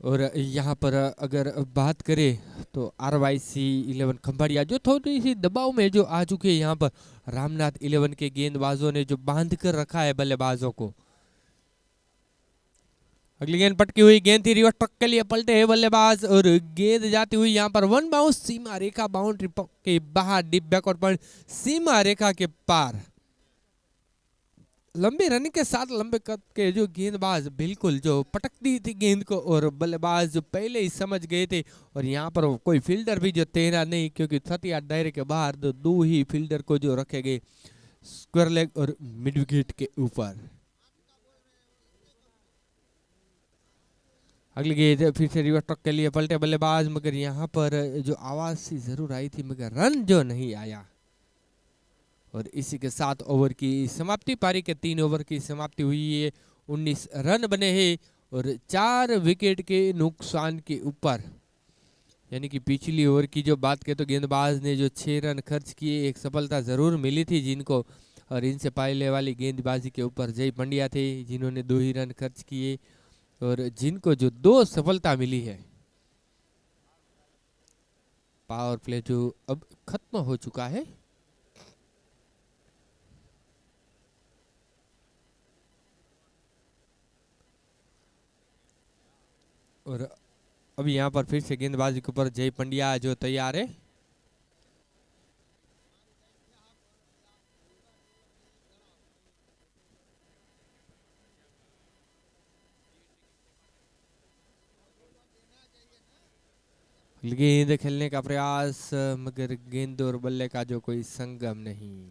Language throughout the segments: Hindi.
और यहाँ पर अगर बात करें तो RYC11 खंभाड़िया जो थोड़ी सी दबाव में जो आ चुके हैं यहाँ पर रामनाथ 11 के गेंदबाजों ने जो बांध कर रखा है बल्लेबाजों को। अगली गेंद पटकी हुई गेंद थी, रिवर्स ट्रक के लिए पलटे हैं बल्लेबाज और गेंद जाती हुई यहाँ पर वन बाउंस सीमा रेखा बाउंड्री के बाहर, डीप बैकवर्ड पॉइंट सीमा रेखा के पार। लंबी रनिंग के साथ लंबे कद के जो गेंदबाज बिल्कुल जो पटक दी थी गेंद को और बल्लेबाज जो पहले ही समझ गए थे। और यहाँ पर कोई फील्डर भी जो तैना नहीं, क्योंकि 30 दायरे के बाहर दो ही फील्डर को जो रखे गए स्क्वायर लेग और मिड विकेट के ऊपर। अगली गेंद फिर से रिवर्स ट्रक के लिए पलटे बल्लेबाज, मगर यहाँ पर जो आवाज सी जरूर आई थी मगर रन जो नहीं आया। और इसी के साथ ओवर की समाप्ति, पारी के 3 ओवर की समाप्ति हुई है। 19 रन बने हैं और 4 विकेट के नुकसान के ऊपर। यानी कि पिछली ओवर की जो बात करें तो गेंदबाज ने जो 6 रन खर्च किए, एक सफलता जरूर मिली थी जिनको। और इनसे पहले वाली गेंदबाजी के ऊपर जय पंड्या थे जिन्होंने 2 ही रन खर्च किए और जिनको जो 2 सफलता मिली है। पावर प्ले जो अब खत्म हो चुका है। और अब यहाँ पर फिर से गेंदबाजी के ऊपर जय पंड्या जो तैयार है। गेंद खेलने का प्रयास, मगर गेंद और बल्ले का जो कोई संगम नहीं।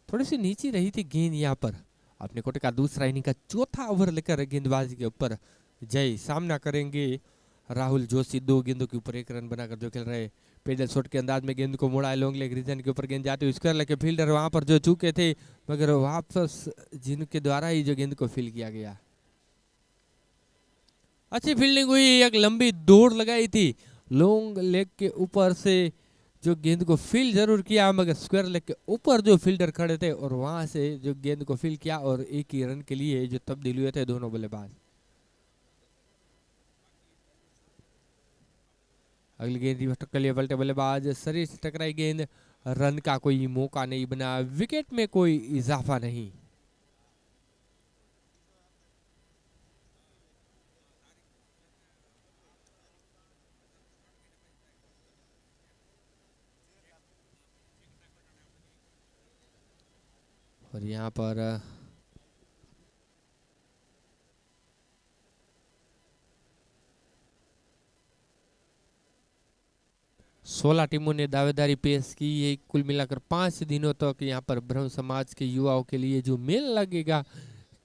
थोड़ी सी नीचे रही थी गेंद यहाँ पर। अपने कोटे का दूसरा इनिंग का चौथा ओवर लेकर गेंदबाजी के ऊपर जय सामना करेंगे राहुल जोशी। 2 गेंदों के ऊपर 1 रन बनाकर जो खेल रहे पेडल शॉट के अंदाज में गेंद को मुड़ा है लॉन्ग लेग रीजन के ऊपर गेंद जाती हुई स्क्वायर लेग के फील्डर वहां पर जो चूके थे, मगर वापस जिनके द्वारा ही जो गेंद को फील किया गया। अच्छी फील्डिंग हुई, एक लंबी दौड़ लगाई थी लॉन्ग लेग के ऊपर से जो गेंद को फील जरूर किया, मगर स्क्वायर लेग के ऊपर जो फील्डर खड़े थे और वहां से जो गेंद को फील किया और एक ही रन के लिए जो तब्दील हुए थे दोनों बल्लेबाज। अगली गेंद रिवर्स के लिए पलटे बल्लेबाज, शरीर से टकराई गेंद, रन का कोई मौका नहीं बना, विकेट में कोई इजाफा नहीं। और यहाँ पर 16 टीमों ने दावेदारी पेश की है। कुल मिलाकर 5 दिनों तक यहाँ पर ब्रह्म समाज के युवाओं के लिए जो मेल लगेगा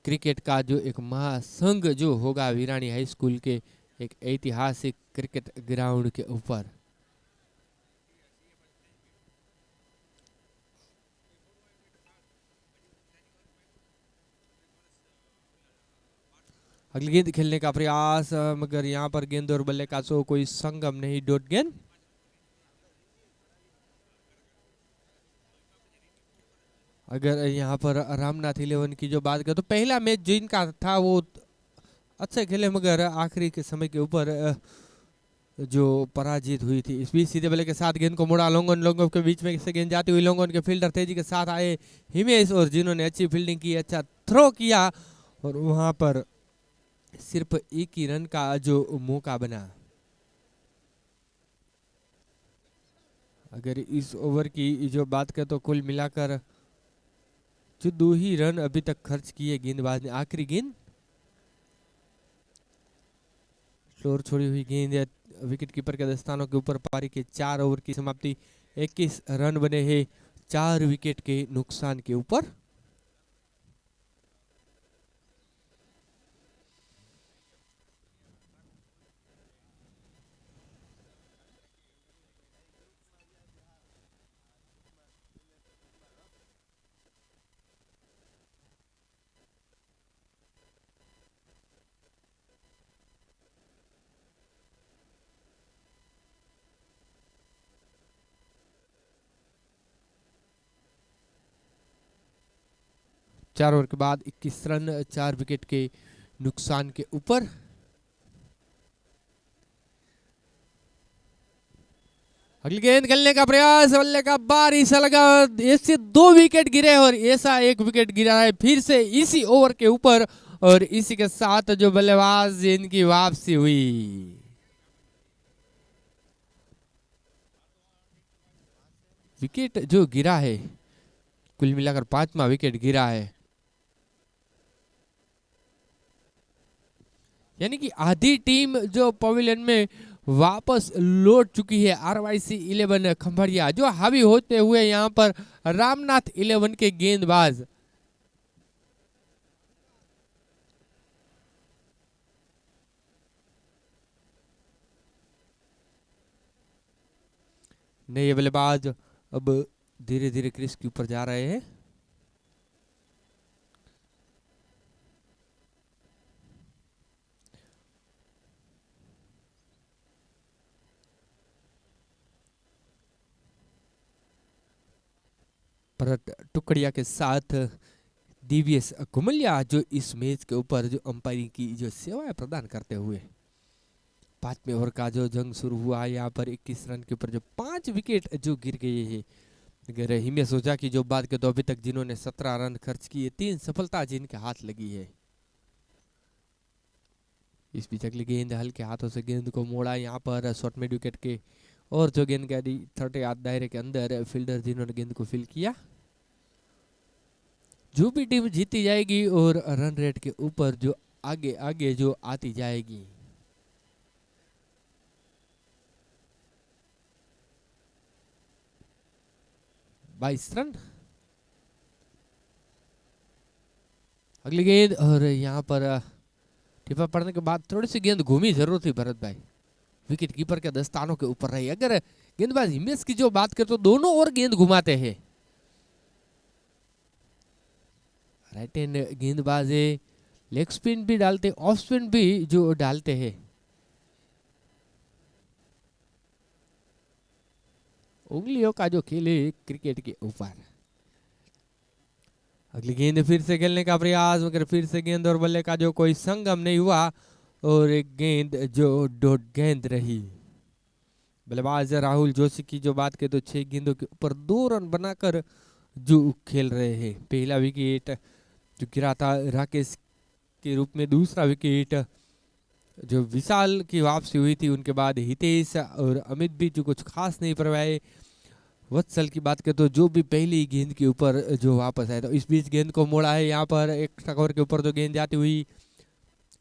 क्रिकेट का, जो एक महासंघ जो होगा वीरानी हाई स्कूल के एक ऐतिहासिक क्रिकेट ग्राउंड के ऊपर। अगली गेंद खेलने का प्रयास, मगर यहाँ पर गेंद और बल्ले का सो कोई संगम नहीं, डॉट गेंद। अगर यहाँ पर रामनाथ 11 की जो बात करें तो पहला मैच जो इनका था वो अच्छे खेले, मगर आखिरी के समय के ऊपर जो पराजित हुई थी। इस बीच सीधे बल्ले के साथ गेंद को मुड़ा लोंगन, लोंगन के बीच में से गेंद जाती हुई लोंगन के फील्डर तेजी के साथ आए हिमेश, और जिन्होंने अच्छी फील्डिंग की, अच्छा थ्रो किया और वहां पर सिर्फ एक ही रन का जो मौका बना। अगर इस ओवर की जो बात करें तो कुल मिलाकर जो 2 ही रन अभी तक खर्च किए गेंदबाज ने। आखिरी गेंद फ्लोर छोड़ी हुई गेंद विकेट कीपर के दस्तानों के ऊपर, पारी के 4 ओवर की समाप्ति। 21 रन बने हैं 4 विकेट के नुकसान के ऊपर। 4 ओवर के बाद 21 रन 4 विकेट के नुकसान के ऊपर। अगली गेंद खेलने का प्रयास, बल्ले का बारी सा लगा, ऐसे 2 विकेट गिरे और ऐसा 1 विकेट गिरा है फिर से इसी ओवर के ऊपर। और इसी के साथ जो बल्लेबाज इनकी वापसी हुई। विकेट जो गिरा है, कुल मिलाकर 5वां विकेट गिरा है, यानी कि आधी टीम जो पवेलियन में वापस लौट चुकी है। RYC 11 खंभड़िया जो हावी होते हुए यहां पर रामनाथ 11 के गेंदबाज नए बल्लेबाज अब धीरे धीरे क्रीज के ऊपर जा रहे हैं। भरत टुकड़िया के साथ DVS कुमलिया जो इस मैच के ऊपर जो अंपायरिंग की जो सेवाएं प्रदान करते हुए 5वें ओवर का जो जंग शुरू हुआ, यहाँ पर 21 रन के ऊपर जो 5 विकेट जो गिर गए हैं। अगर हिमेश ओझा की जो बात करें तो अभी तक जिन्होंने 17 रन खर्च किए, 3 सफलता जिनके हाथ लगी है। इस बीच अगली गेंद हल्के हाथों से गेंद को मोड़ा यहाँ पर शॉर्ट मिड विकेट के, और जो गेंद गई 30 हाथ दायरे के अंदर, फील्डर जिन्होंने गेंद को फील किया। जो भी टीम जीती जाएगी और रन रेट के ऊपर जो आगे आगे जो आती जाएगी। बाईस रन। अगली गेंद, और यहाँ पर टिप्पा पड़ने के बाद थोड़ी सी गेंद घूमी जरूर थी भरत भाई, विकेट कीपर के दस्तानों के ऊपर रही। अगर गेंदबाज हिमेश की जो बात करें तो दोनों और गेंद घुमाते हैं। राइट हैंड गेंदबाज है, लेग स्पिन भी डालते, ऑफ स्पिन भी जो डालते हैं। उंगलियों का जो खेल है क्रिकेट के ऊपर। अगली गेंद फिर से खेलने का प्रयास, मगर फिर से गेंद और बल्ले का जो कोई संगम नहीं हुआ, और एक गेंद जो डॉट गेंद रही। बल्लेबाज राहुल जोशी की जो बात करें तो 6 गेंदों के ऊपर 2 रन बनाकर जो खेल रहे हैं। पहला विकेट जो गिरा था राकेश के रूप में, दूसरा विकेट जो विशाल की वापसी हुई थी उनके बाद हितेश और अमित भी जो कुछ खास नहीं परवाए। वत्सल की बात करें तो जो भी पहली गेंद के ऊपर जो वापस आया, तो इस बीच गेंद को मोड़ा है यहाँ पर एक स्कोर के ऊपर जो गेंद जाती हुई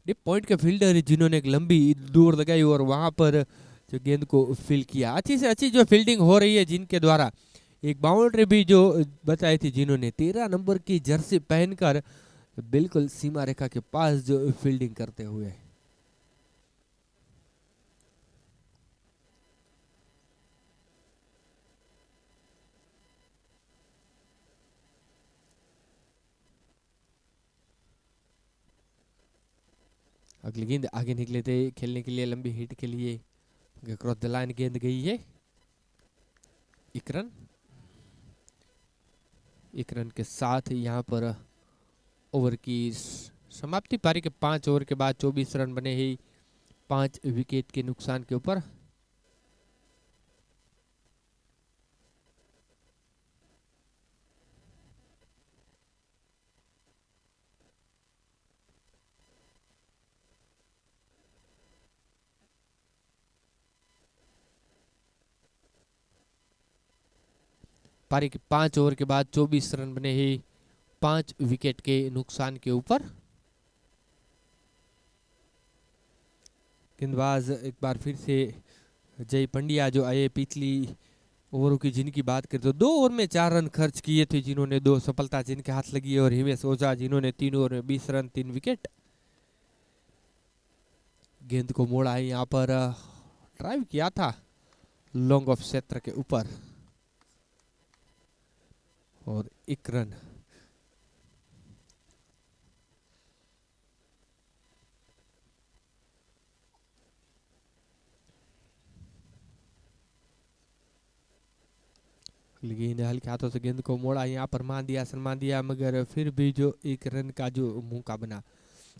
डिप पॉइंट के फील्डर जिन्होंने एक लंबी दूर लगाई और वहां पर जो गेंद को फील किया। अच्छी से अच्छी जो फील्डिंग हो रही है जिनके द्वारा, एक बाउंड्री भी जो बताई थी जिन्होंने 13 नंबर की जर्सी पहनकर बिल्कुल सीमा रेखा के पास जो फील्डिंग करते हुए। अगली गेंद आगे निकले थे खेलने के लिए लंबी हिट के लिए, क्रॉस द लाइन गेंद गई है। एक रन, एक रन के साथ यहाँ पर ओवर की समाप्ति। पारी के 5 ओवर के बाद 24 रन बने ही 5 विकेट के नुकसान के ऊपर। पारी के 5 ओवर के बाद 24 रन बने ही 5 विकेट के नुकसान के ऊपर। गेंदबाज एक बार फिर से जय पंड्या जो आए पिछली ओवरों की जिनकी बात करें तो 2 ओवर में 4 रन खर्च किए थे, जिन्होंने 2 सफलता जिनके हाथ लगी है। और हिमेश ओझा जिन्होंने 3 ओवर में 20 रन 3 विकेट। गेंद को मोड़ा है यहाँ पर, ड्राइव किया था लॉन्ग ऑफ क्षेत्र के ऊपर, और 1 रन। गेंद हल्के हाथों से गेंद को मोड़ा, यहाँ पर मान दिया, सम्मान दिया, मगर फिर भी जो एक रन का जो मौका बना।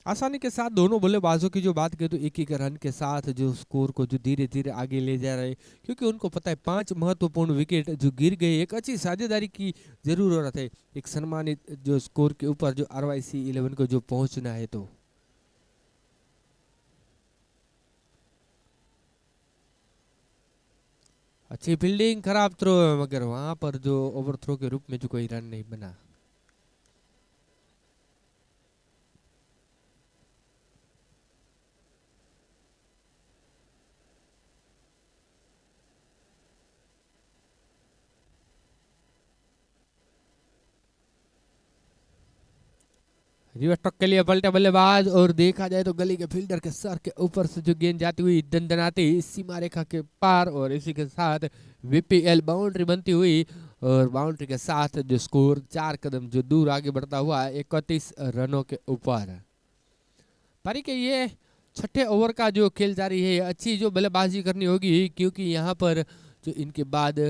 आसानी के साथ दोनों बल्लेबाजों की जो बात करें तो एक एक रन के साथ जो स्कोर को जो धीरे धीरे आगे ले जा रहे, क्योंकि उनको पता है 5 महत्वपूर्ण विकेट जो गिर गए, एक अच्छी साझेदारी की जरूरत है, एक सम्मानित जो स्कोर के ऊपर जो RYC 11 को जो पहुंचना है। तो अच्छी फील्डिंग, खराब थ्रो, मगर वहां पर जो ओवर थ्रो के रूप में जो कोई रन नहीं बना। रिवर्स टॉक के लिए पलटे बल्लेबाज, और देखा जाए तो गली के फील्डर के सर के ऊपर से जो गेंद जाती हुई दंदनाती सीमा रेखा के पार, और इसी के साथ VPL बाउंड्री बनती हुई, और बाउंड्री के साथ जो स्कोर 4 कदम जो दूर आगे बढ़ता हुआ 31 रनों के ऊपर। पारी के ये छठे ओवर का जो खेल जारी है, अच्छी जो बल्लेबाजी करनी होगी, क्योंकि यहाँ पर जो इनके बाद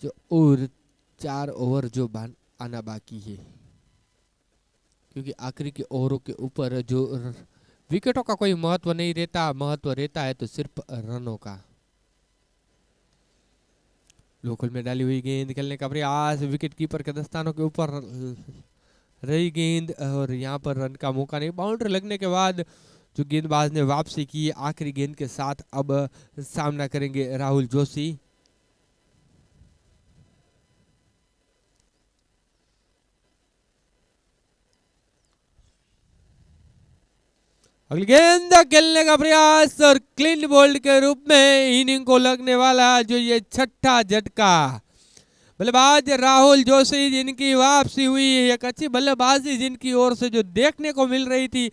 जो और 4 ओवर जो आना बाकी है, क्योंकि आखिरी के ओवरों के ऊपर जो विकेटों का कोई महत्व नहीं रहता, महत्व रहता है तो सिर्फ रनों का। लोकल में डाली हुई गेंद, खेलने का प्रयास, विकेट कीपर के दस्तानों के ऊपर रही गेंद, और यहाँ पर रन का मौका नहीं। बाउंड्री लगने के बाद जो गेंदबाज ने वापसी की, आखिरी गेंद के साथ अब सामना करेंगे राहुल जोशी। अगली गेंद खेलने का प्रयास, और क्लीन बोल्ड के रूप में इनिंग को लगने वाला जो ये छठा झटका। बल्लेबाज राहुल जोशी जिनकी वापसी हुई, एक अच्छी बल्लेबाजी जिनकी ओर से जो देखने को मिल रही थी,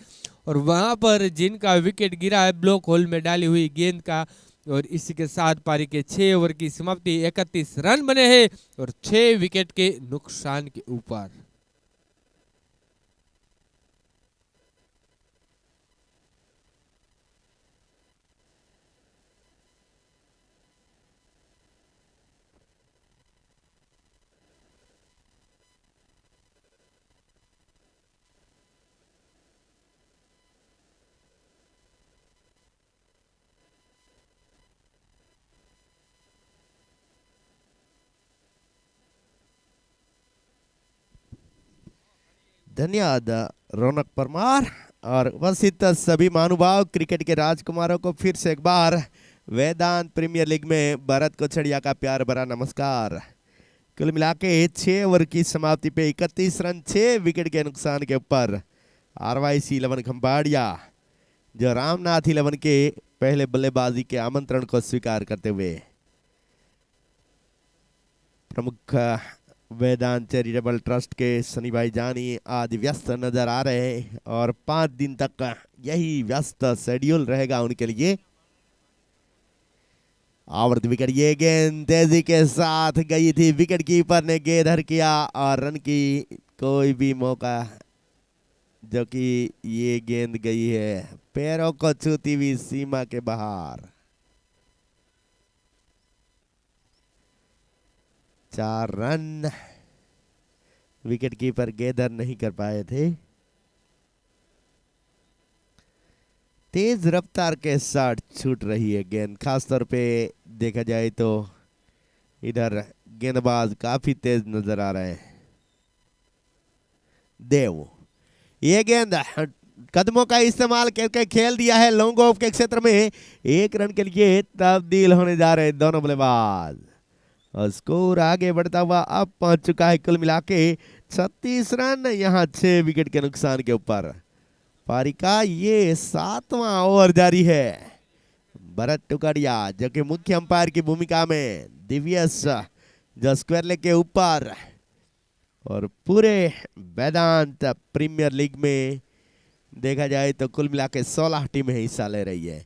और वहां पर जिनका विकेट गिरा है ब्लॉक होल में डाली हुई गेंद का, और इसी के साथ पारी के 6 ओवर की समाप्ति, 31 रन बने हैं और 6 विकेट के नुकसान के ऊपर। धन्यवाद रौनक परमार और उपस्थित सभी महानुभाव क्रिकेट के राजकुमारों को फिर से एक बार वेदांत प्रीमियर लीग में भरत कोछड़िया का प्यार भरा नमस्कार। कुल मिला के 6 ओवर की समाप्ति पे 31 रन 6 विकेट के नुकसान के ऊपर RYC 11 खंबाड़िया जो रामनाथ 11 के पहले बल्लेबाजी के आमंत्रण को स्वीकार करते हुए प्रमुख वेदांत चैरिटेबल ट्रस्ट के सनी भाई जानी आज व्यस्त नजर आ रहे हैं और 5 दिन तक यही व्यस्त शेड्यूल रहेगा उनके लिए। आवर्त विकेट, ये गेंद तेजी के साथ गई थी, विकेट कीपर ने गेंद हर किया और रन की कोई भी मौका, जो कि ये गेंद गई है पैरों को छूती हुई सीमा के बाहर। 4 रन विकेट कीपर गेंदर नहीं कर पाए थे। तेज रफ्तार के साथ छूट रही है गेंद, खासतौर पे देखा जाए तो इधर गेंदबाज काफी तेज नजर आ रहे हैं। देव, ये गेंद कदमों का इस्तेमाल करके खेल दिया है लॉन्ग ऑफ के क्षेत्र में, 1 रन के लिए तब्दील होने जा रहे हैं दोनों बल्लेबाज और स्कोर आगे बढ़ता हुआ अब पहुंच चुका है कुल मिला के 36 रन, यहाँ 6 विकेट के नुकसान के ऊपर। पारी का ये 7वां ओवर जारी है। भरत टुकड़िया जो कि मुख्य अंपायर की भूमिका में, दिव्यस जो स्क्वायर लेग के ऊपर, और पूरे वेदांत प्रीमियर लीग में देखा जाए तो कुल मिला के 16 टीमें हिस्सा ले रही है।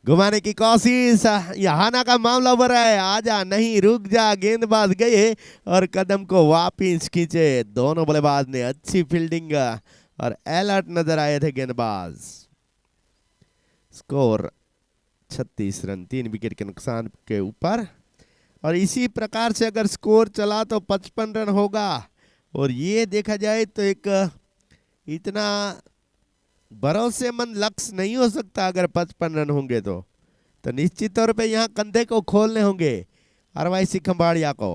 घुमाने की कोशिश, यहाना का मामला उभर है, आजा नहीं रुक जा, गेंदबाज गए और कदम को वापिस खींचे। दोनों बल्लेबाज ने अच्छी फील्डिंग और अलर्ट नजर आए थे गेंदबाज। स्कोर 36 रन 3 विकेट के नुकसान के ऊपर। और इसी प्रकार से अगर स्कोर चला तो 55 रन होगा। और ये देखा जाए तो एक इतना भरोसेमंद लक्ष्य नहीं हो सकता। अगर 55 रन होंगे तो निश्चित तौर पे यहाँ कंधे को खोलने होंगे अरवाईसी खंबाड़िया को।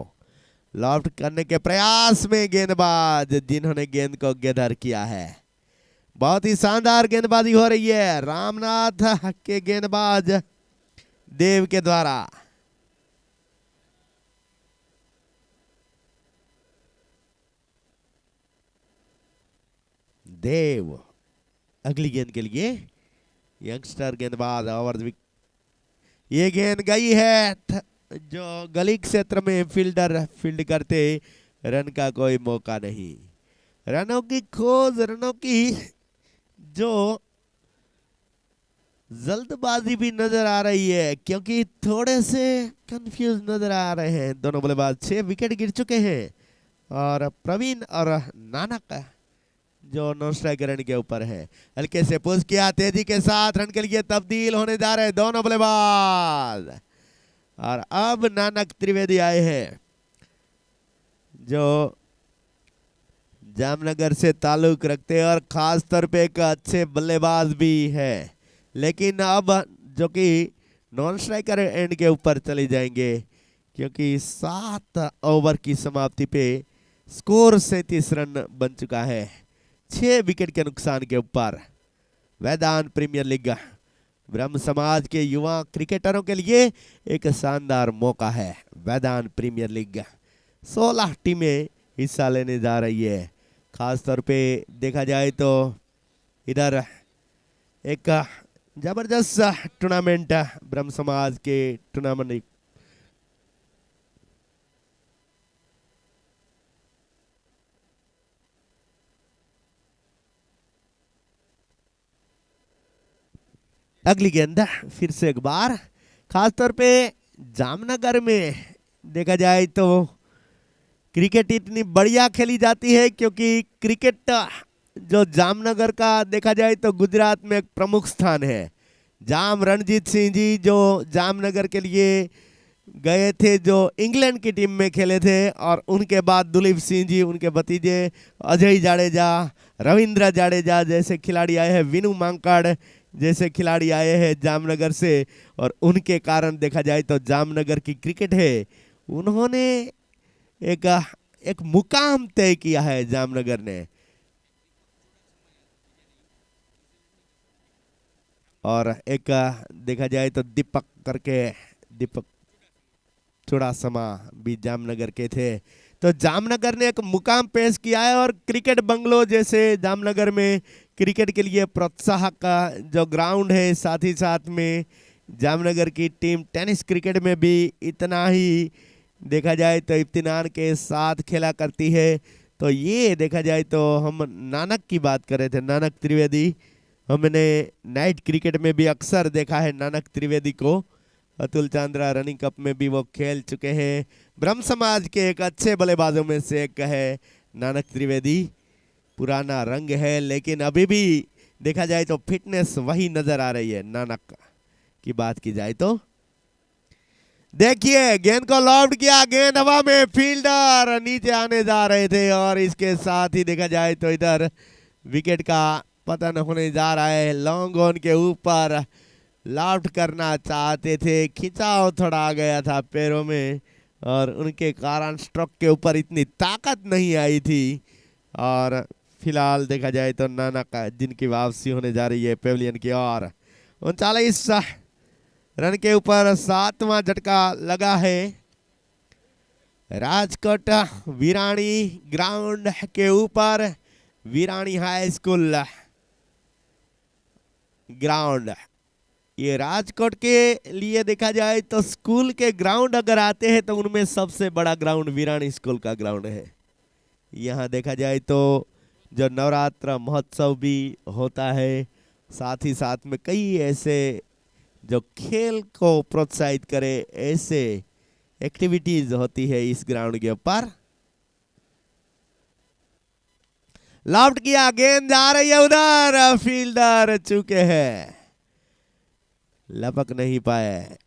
लॉफ्ट करने के प्रयास में गेंदबाज, जिन्होंने गेंद को गेंदर किया है। बहुत ही शानदार गेंदबाजी हो रही है रामनाथ के गेंदबाज देव के द्वारा। देव अगली गेंद के लिए यंगस्टर गेंदबाज और ये गेंद गई है जो गली क्षेत्र में फील्डर फील्ड करते, रन का कोई मौका नहीं। रनों की खोज, रनों की जो जल्दबाजी भी नजर आ रही है, क्योंकि थोड़े से कंफ्यूज नजर आ रहे हैं दोनों बल्लेबाज। 6 विकेट गिर चुके हैं और प्रवीण और नानक जो नॉन स्ट्राइक रन के ऊपर है। हल्के से पुश किया, तेजी के साथ रन के लिए तब्दील होने जा रहे हैं दोनों बल्लेबाज। और अब नानक त्रिवेदी आए हैं जो जामनगर से ताल्लुक रखते हैं और खास तौर पे एक अच्छे बल्लेबाज भी है। लेकिन अब जो कि नॉन स्ट्राइकर एंड के ऊपर चले जाएंगे, क्योंकि 7 ओवर की समाप्ति पे स्कोर 37 रन बन चुका है 6 विकेट के नुकसान के ऊपर। मैदान प्रीमियर लीग ब्रह्म समाज के युवा क्रिकेटरों के लिए एक शानदार मौका है। मैदान प्रीमियर लीग 16 टीमें हिस्सा लेने जा रही है। खास तौर पे देखा जाए तो इधर एक जबरदस्त टूर्नामेंट ब्रह्म समाज के टूर्नामेंट अगली गेंद फिर से एक बार। खास तौर पे जामनगर में देखा जाए तो क्रिकेट इतनी बढ़िया खेली जाती है, क्योंकि क्रिकेट जो जामनगर का देखा जाए तो गुजरात में एक प्रमुख स्थान है। जाम रणजीत सिंह जी जो जामनगर के लिए गए थे, जो इंग्लैंड की टीम में खेले थे, और उनके बाद दुलीप सिंह जी, उनके भतीजे अजय जाडेजा, रविंद्र जाडेजा जैसे खिलाड़ी आए हैं, विनू मांकड़ जैसे खिलाड़ी आए हैं जामनगर से। और उनके कारण देखा जाए तो जामनगर की क्रिकेट है, उन्होंने एक मुकाम तय किया है जामनगर ने। और एक देखा जाए तो दीपक करके, दीपक चुड़ासमा भी जामनगर के थे। तो जामनगर ने एक मुकाम पेश किया है। और क्रिकेट बंगलो जैसे जामनगर में क्रिकेट के लिए प्रोत्साहक का जो ग्राउंड है, साथ ही साथ में जामनगर की टीम टेनिस क्रिकेट में भी इतना ही देखा जाए तो इत्मीनान के साथ खेला करती है। तो ये देखा जाए तो हम नानक की बात कर रहे थे, नानक त्रिवेदी। हमने नाइट क्रिकेट में भी अक्सर देखा है नानक त्रिवेदी को। अतुल चांद्रा रनिंग कप में भी वो खेल चुके हैं। ब्रह्म समाज के एक अच्छे बल्लेबाजों में से एक है नानक त्रिवेदी। पुराना रंग है, लेकिन अभी भी देखा जाए तो फिटनेस वही नजर आ रही है। नानक की बात की जाए तो देखिए गेंद को लॉफ्ट किया, गेंद हवा में, फील्डर नीचे आने जा रहे थे। और इसके साथ ही देखा जाए तो इधर विकेट का पतन होने जा रहा है। लॉन्ग ऑन के ऊपर लॉफ्ट करना चाहते थे, खिंचाव थोड़ा आ गया था पैरों में, और उनके कारण स्ट्रोक के ऊपर इतनी ताकत नहीं आई थी। और फिलहाल देखा जाए तो नानक जिनकी वापसी होने जा रही है पेविलियन की ओर। 39 रन के ऊपर 7वां झटका लगा है। राजकोट वीराणी ग्राउंड के ऊपर, वीराणी हाई स्कूल ग्राउंड। ये राजकोट के लिए देखा जाए तो स्कूल के ग्राउंड अगर आते हैं तो उनमें सबसे बड़ा ग्राउंड वीराणी स्कूल का ग्राउंड है। यहाँ देखा जाए तो जो नवरात्र महोत्सव भी होता है, साथ ही साथ में कई ऐसे जो खेल को प्रोत्साहित करे ऐसे एक्टिविटीज होती है इस ग्राउंड के ऊपर। लॉफ्ट किया, गेंद जा रही है उधर, फील्डर चूके हैं, लपक नहीं पाए।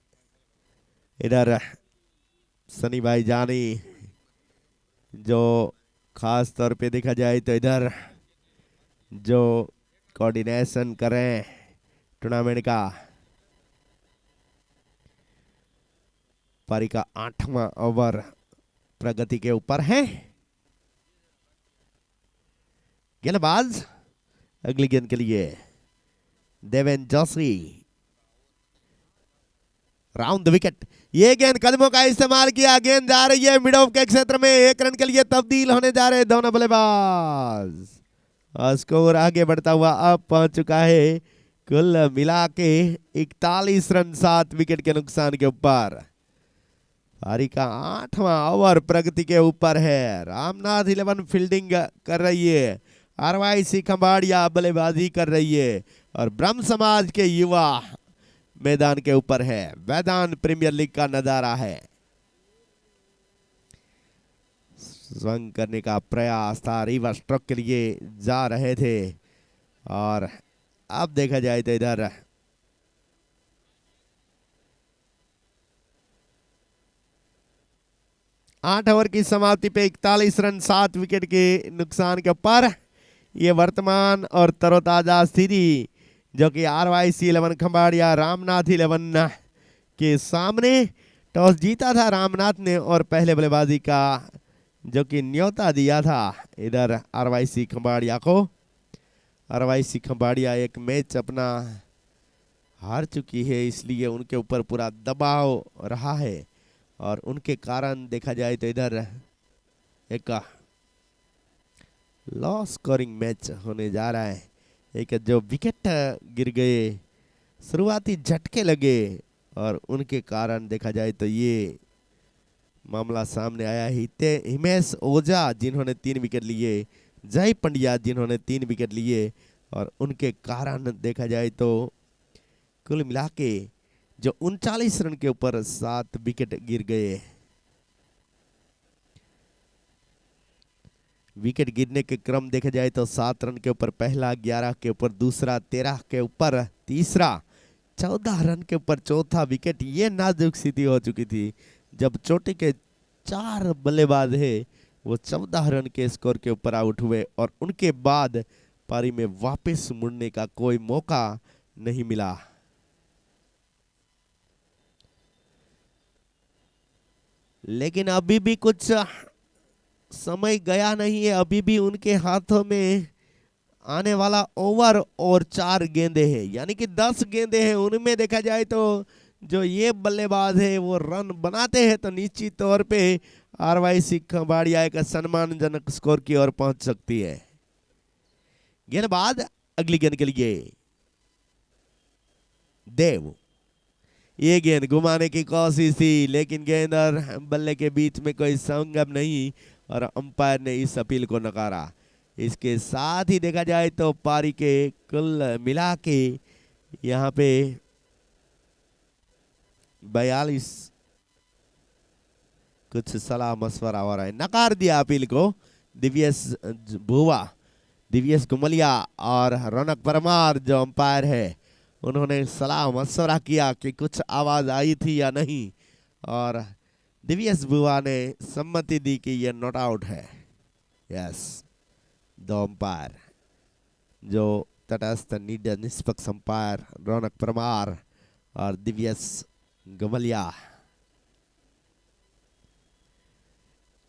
इधर सनी भाई जानी, जो खास तौर पे देखा जाए तो इधर जो कोऑर्डिनेशन करें टूर्नामेंट का। पारी का 8वां ओवर प्रगति के ऊपर है। गेंदबाज अगली गेंद के लिए Deven Joshi, round the wicket. ये गेंद कदमों का इस्तेमाल किया, गेंद जा रही है मिड ऑफ के क्षेत्र में, 1 रन के लिए तब्दील होने जा रहे दोनों बल्लेबाज। स्कोर आगे बढ़ता हुआ अब पहुंच चुका है कुल मिला के 41 रन 7 विकेट के नुकसान के ऊपर। पारी का 8वां ओवर प्रगति के ऊपर है। रामनाथ 11 फील्डिंग कर रही है, आरवाईसी खंबाड़िया बल्लेबाजी कर रही है और ब्रह्म समाज के युवा मैदान के ऊपर है। मैदान प्रीमियर लीग का नजारा है। स्विंग करने का प्रयास था, रिवर्स स्ट्रोक के लिए जा रहे थे और अब देखा जाए तो इधर आठ ओवर की समाप्ति पे 41 रन 7 विकेट के नुकसान के ऊपर ये वर्तमान और तरोताजा स्थिति जो कि आरवाईसी 11 खंबाड़िया रामनाथ 11 के सामने। टॉस जीता था रामनाथ ने और पहले बल्लेबाजी का जो कि न्योता दिया था इधर आरवाईसी खंबाड़िया को। आरवाईसी खंबाड़िया एक मैच अपना हार चुकी है, इसलिए उनके ऊपर पूरा दबाव रहा है और उनके कारण देखा जाए तो इधर एक लो स्कोरिंग मैच होने जा रहा है। एक जो विकेट गिर गए, शुरुआती झटके लगे और उनके कारण देखा जाए तो ये मामला सामने आया। हिमेश ओझा जिन्होंने 3 विकेट लिए, जय पंड्या जिन्होंने 3 विकेट लिए और उनके कारण देखा जाए तो कुल मिला के जो 39 रन के ऊपर 7 विकेट गिर गए। विकेट गिरने के क्रम देखा जाए तो 7 रन के ऊपर पहला, 11 के ऊपर दूसरा, 13 के ऊपर तीसरा, 14 रन के ऊपर चौथा विकेट। ये नाजुक स्थिति हो चुकी थी जब चोटी के 4 बल्लेबाज है वो 14 रन के स्कोर के ऊपर आउट हुए और उनके बाद पारी में वापस मुड़ने का कोई मौका नहीं मिला। लेकिन अभी भी कुछ समय गया नहीं है, अभी भी उनके हाथों में आने वाला ओवर और 4 गेंदे हैं, यानी कि 10 गेंदे हैं। उनमें देखा जाए तो जो ये बल्लेबाज है वो रन बनाते हैं तो निश्चित तौर पे आरवाईसी खंबाड़िया एक सम्मानजनक स्कोर की ओर पहुंच सकती है। गेंदबाज अगली गेंद के लिए देव। ये गेंद घुमाने की कोशिश थी लेकिन गेंद और बल्ले के बीच में कोई संगम नहीं और अंपायर ने इस अपील को नकारा। इसके साथ ही देखा जाए तो पारी के कुल मिला के यहाँ पे 42 कुछ सलाह मशवरा हो रहा है। नकार दिया अपील को दिव्येश भुवा, दिव्येश गुमलिया और रौनक परमार जो अंपायर है उन्होंने सलाह मशवरा किया कि कुछ आवाज आई थी या नहीं और दिव्येश बुआ ने सम्मति दी कि यह नॉट आउट है। यस, दो अंपायर जो तटस्थ निष्पक्ष अंपायर रौनक परमार और दिव्येश गुमलिया।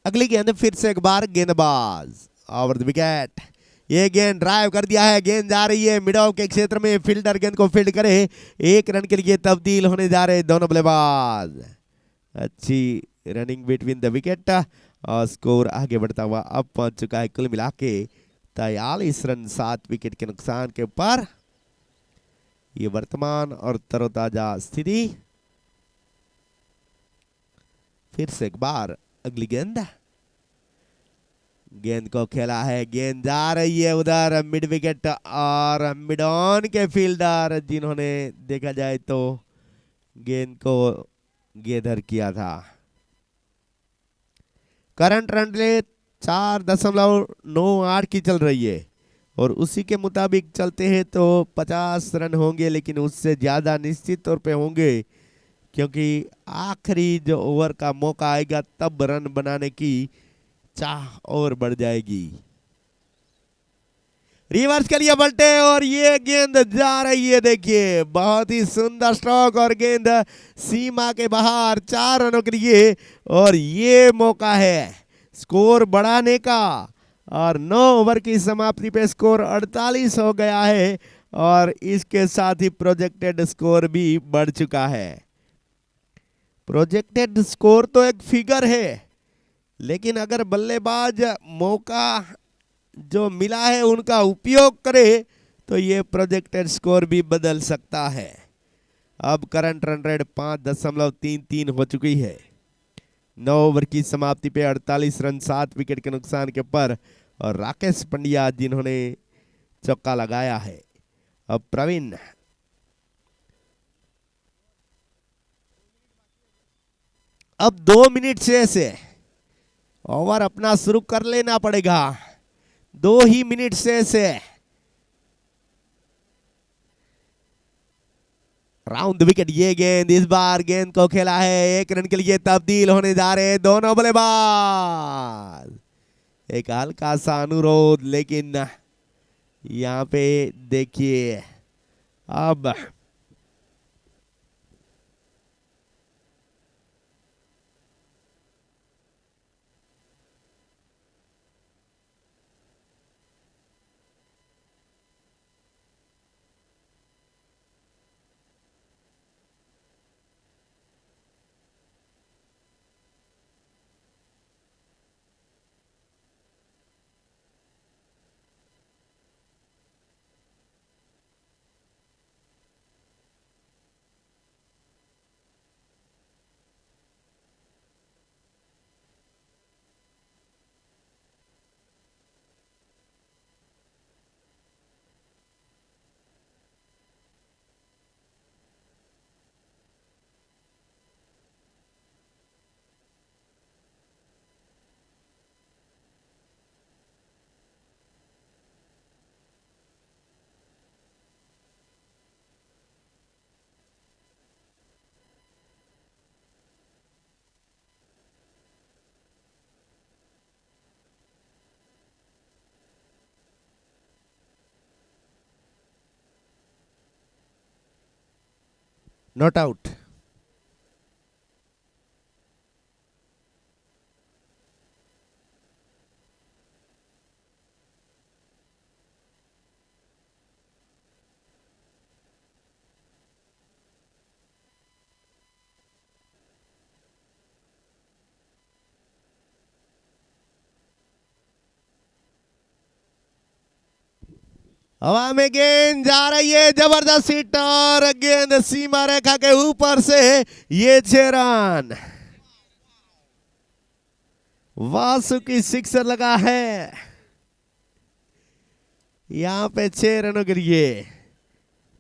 अगली गेंद फिर से एक बार गेंदबाज ओवर द विकेट। ये गेंद ड्राइव कर दिया है, गेंद जा रही है मिड ऑफ के क्षेत्र में, फील्डर गेंद को फील्ड करे। 1 रन के लिए तब्दील होने जा रहे दोनों बल्लेबाज। अच्छी रनिंग बिटवीन द विकेट और स्कोर आगे बढ़ता हुआ अब पहुंच चुका है कुल मिला के 43 रन 7 विकेट के नुकसान के ऊपर। ये वर्तमान और तरोताजा स्थिति। फिर से एक बार अगली गेंद। गेंद को खेला है, गेंद जा रही है उधर मिड विकेट और मिड ऑन के फील्डर जिन्होंने देखा जाए तो गेंद को गेदर किया था। करंट रन रेट 4.98 की चल रही है और उसी के मुताबिक चलते हैं तो 50 रन होंगे, लेकिन उससे ज्यादा निश्चित तौर पे होंगे क्योंकि आखिरी जो ओवर का मौका आएगा तब रन बनाने की चाह और बढ़ जाएगी। रिवर्स के लिए पलटे और ये गेंद जा रही है, देखिए बहुत ही सुंदर स्ट्रोक और गेंद सीमा के बाहर 4 रनों के लिए। और ये मौका है स्कोर बढ़ाने का और 9 ओवर की समाप्ति पे स्कोर 48 हो गया है और इसके साथ ही प्रोजेक्टेड स्कोर भी बढ़ चुका है। प्रोजेक्टेड स्कोर तो एक फिगर है, लेकिन अगर बल्लेबाज मौका जो मिला है उनका उपयोग करे तो ये प्रोजेक्टेड स्कोर भी बदल सकता है। अब करंट रन रेट 5.33 हो चुकी है। 9 ओवर की समाप्ति पे 48 रन 7 विकेट के नुकसान के ऊपर और राकेश पंड्या जिन्होंने चौका लगाया है। अब प्रवीण अब 2 मिनट से ओवर अपना शुरू कर लेना पड़ेगा। 2 ही मिनट से राउंड द विकेट। ये गेंद इस बार गेंद को खेला है, 1 रन के लिए तब्दील होने जा रहे हैं दोनों बल्लेबाज। एक हल्का सा अनुरोध, लेकिन यहाँ पे देखिए अब नॉट आउट। हवा में गेंद जा रही है, जबरदस्त हिट और गेंद सीमा रेखा के ऊपर से ये 6 रन। वासुकी सिक्सर लगा है यहाँ पे 6 रनों के लिए।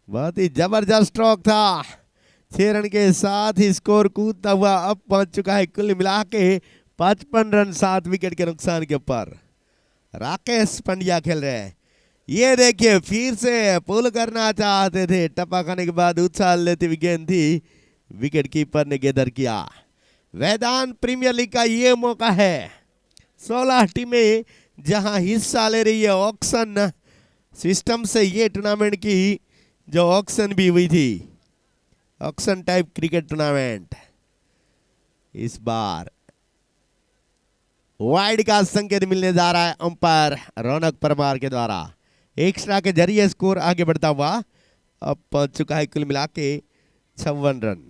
बहुत ही जबरदस्त स्ट्रोक था। 6 रन के साथ ही स्कोर कूदता हुआ अब पहुंच चुका है कुल मिला के 55 रन 7 विकेट के नुकसान के ऊपर। राकेश पंड्या खेल रहे हैं। ये देखिए फिर से पुल करना चाहते थे, टप्पा खाने के बाद उछाल लेती हुई गेंद थी, विकेट कीपर ने गेदर किया। वेदांत प्रीमियर लीग का ये मौका है। 16 टीमें जहां हिस्सा ले रही है ऑक्शन सिस्टम से। ये टूर्नामेंट की जो ऑक्शन भी हुई थी, ऑक्शन टाइप क्रिकेट टूर्नामेंट, इस बार वाइड का संकेत मिलने जा रहा है अंपायर रौनक परमार के द्वारा। एक्स्ट्रा के जरिए स्कोर आगे बढ़ता हुआ अब पहुंच चुका है कुल मिला के 56 रन।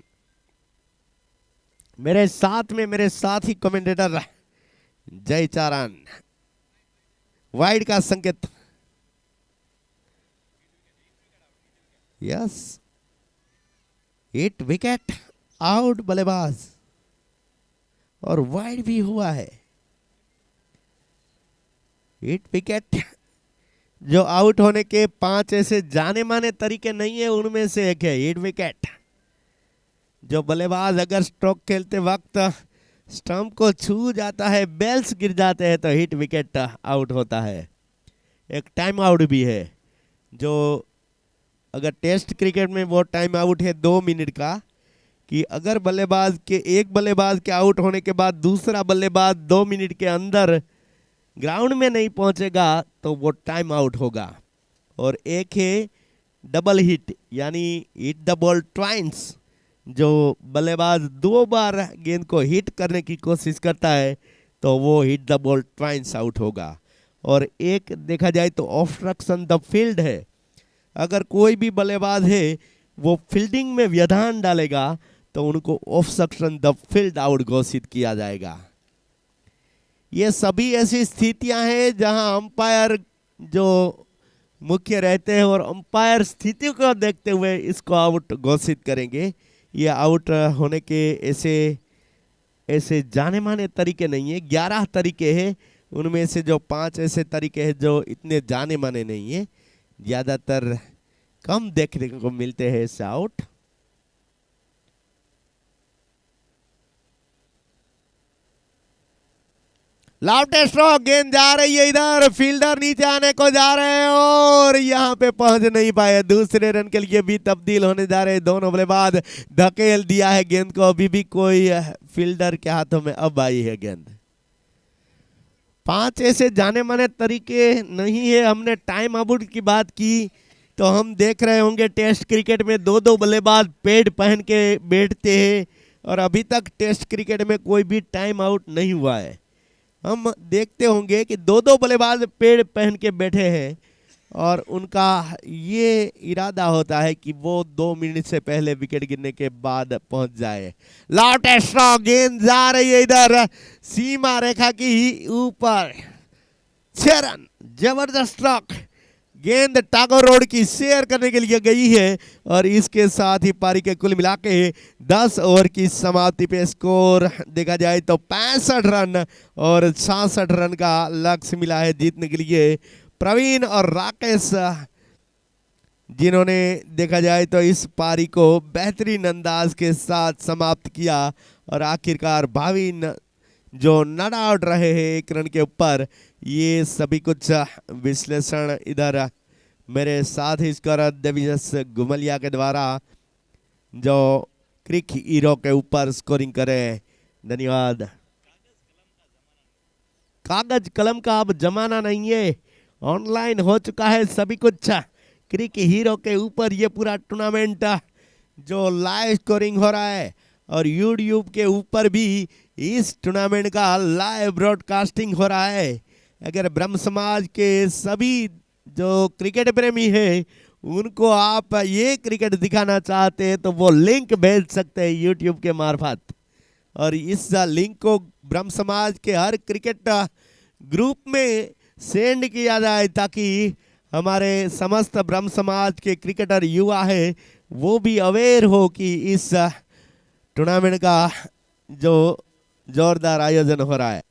मेरे साथी कमेंटेटर जय चारण, वाइड का संकेत। यस, 8 विकेट आउट बल्लेबाज और वाइड भी हुआ है। 8 विकेट जो आउट होने के 5 ऐसे जाने माने तरीके नहीं है, उनमें से एक है 8 विकेट। जो बल्लेबाज अगर स्ट्रोक खेलते वक्त स्टंप को छू जाता है, बेल्स गिर जाते हैं, तो हिट विकेट आउट होता है। एक टाइम आउट भी है, जो अगर टेस्ट क्रिकेट में वो टाइम आउट है 2 मिनट का, कि अगर बल्लेबाज के एक बल्लेबाज के आउट होने के बाद दूसरा बल्लेबाज 2 मिनट के अंदर ग्राउंड में नहीं पहुंचेगा तो वो टाइम आउट होगा। और एक है डबल हिट यानी हिट द बॉल ट्वाइस, जो बल्लेबाज 2 बार गेंद को हिट करने की कोशिश करता है तो वो hit the ball twice out होगा। और एक देखा जाए तो ऑब्स्ट्रक्शन द फील्ड है, अगर कोई भी बल्लेबाज है वो फील्डिंग में व्यवधान डालेगा तो उनको ऑब्स्ट्रक्शन द फील्ड आउट घोषित किया जाएगा। ये सभी ऐसी स्थितियां हैं जहां अंपायर जो मुख्य रहते हैं और अंपायर स्थिति को देखते हुए इसको आउट घोषित करेंगे। ये आउट होने के ऐसे ऐसे जाने माने तरीके नहीं है, 11 तरीके हैं, उनमें से जो 5 ऐसे तरीके हैं जो इतने जाने माने नहीं है, ज़्यादातर कम देखने को मिलते हैं ऐसे आउट। लाउटेस्ट स्ट्रोक, गेंद जा रही है इधर, फील्डर नीचे आने को जा रहे हैं और यहाँ पे पहुंच नहीं पाए। दूसरे रन के लिए भी तब्दील होने जा रहे हैं दोनों बल्लेबाज, धकेल दिया है गेंद को, अभी भी कोई फील्डर के हाथों में अब आई है गेंद। 5 ऐसे जाने माने तरीके नहीं है। हमने टाइम आउट की बात की तो हम देख रहे होंगे टेस्ट क्रिकेट में 2-2 बल्लेबाज पैड पहन के बैठते हैं और अभी तक टेस्ट क्रिकेट में कोई भी टाइम आउट नहीं हुआ है। हम देखते होंगे कि 2-2 बल्लेबाज पैड पहन के बैठे हैं और उनका ये इरादा होता है कि वो 2 मिनट से पहले विकेट गिरने के बाद पहुंच जाए। लाउटेस्ट स्ट्रोक, गेंद जा रही है इधर सीमा रेखा की ऊपर, 6 रन, जबरदस्त स्ट्रोक। गेंद टागोर रोड की शेयर करने के लिए गई है और इसके साथ ही पारी के कुल मिला के 10 ओवर की समाप्ति पे स्कोर देखा जाए तो 65 रन और 66 रन का लक्ष्य मिला है जीतने के लिए प्रवीण और राकेश, जिन्होंने देखा जाए तो इस पारी को बेहतरीन अंदाज के साथ समाप्त किया। और आखिरकार भाविन जो नॉट आउट रहे हैं 1 रन के ऊपर, ये सभी कुछ विश्लेषण इधर मेरे साथ ही स्कोर देवीजस गुमलिया के द्वारा जो क्रिक हीरो के ऊपर स्कोरिंग करे। धन्यवाद। कागज कलम का अब जमाना नहीं है, ऑनलाइन हो चुका है सभी कुछ। क्रिक हीरो के ऊपर ये पूरा टूर्नामेंट जो लाइव स्कोरिंग हो रहा है और यूट्यूब के ऊपर भी इस टूर्नामेंट का लाइव ब्रॉडकास्टिंग हो रहा है। अगर ब्रह्म समाज के सभी जो क्रिकेट प्रेमी हैं उनको आप ये क्रिकेट दिखाना चाहते हैं तो वो लिंक भेज सकते हैं यूट्यूब के मार्फत, और इस लिंक को ब्रह्म समाज के हर क्रिकेट ग्रुप में सेंड किया जाए ताकि हमारे समस्त ब्रह्म समाज के क्रिकेटर युवा है वो भी अवेयर हो कि इस टूर्नामेंट का जो जोरदार आयोजन हो रहा है।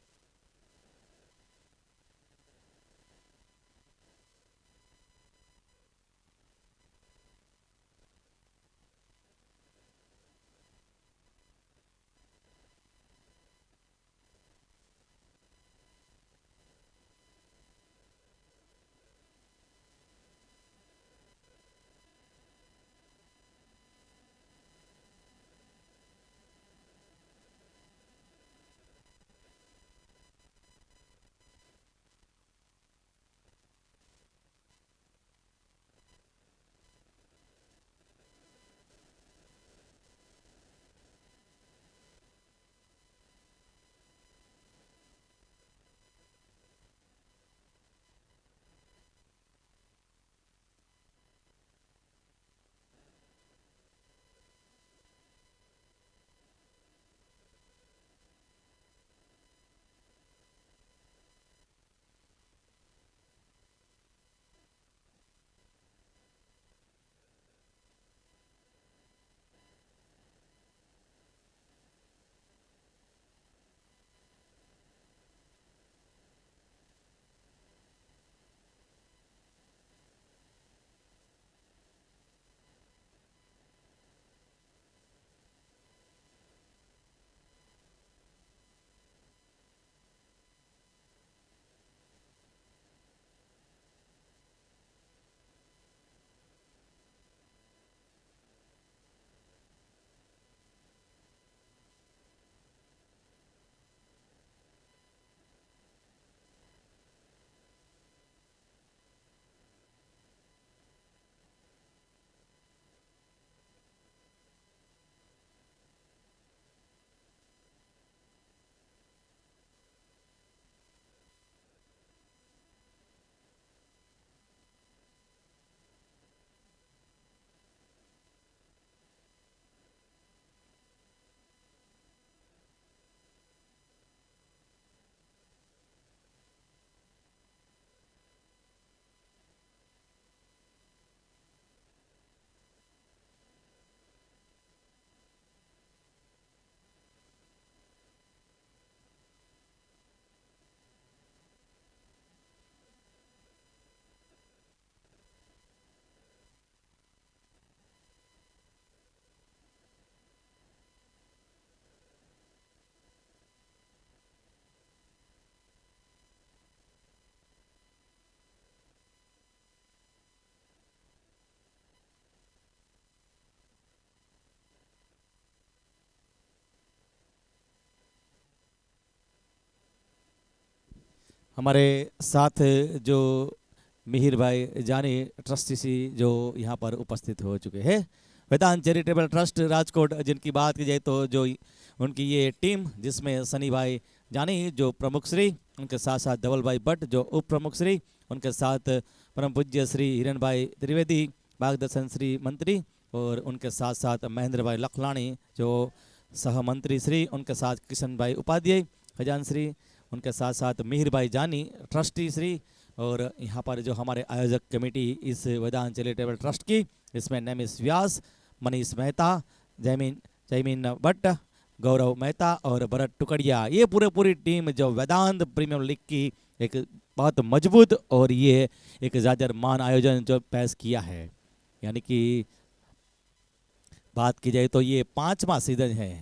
हमारे साथ जो मिहिर भाई जानी ट्रस्टी सी जो यहाँ पर उपस्थित हो चुके हैं। वेदांत चैरिटेबल ट्रस्ट राजकोट जिनकी बात की जाए तो जो उनकी ये टीम जिसमें सनी भाई जानी जो प्रमुख श्री, उनके साथ साथ धवल भाई भट्ट जो उप प्रमुख श्री, उनके साथ परम पूज्य श्री हिरण भाई त्रिवेदी मार्गदर्शन श्री मंत्री, और उनके साथ साथ महेंद्र भाई लखलानी जो सह मंत्री श्री, उनके साथ किशन भाई उपाध्याय खजान श्री, उनके साथ साथ मिहिर भाई जानी ट्रस्टी श्री, और यहाँ पर जो हमारे आयोजक कमेटी इस वेदांत चैरिटेबल ट्रस्ट की, इसमें नमिस व्यास, मनीष मेहता, जयमीन भट्ट, गौरव मेहता और भरत टुकड़िया, ये पूरी टीम जो वेदांत प्रीमियर लीग की एक बहुत मजबूत और ये एक जाजरमान आयोजन जो पेश किया है। यानी कि बात की जाए तो ये 5वां सीजन है,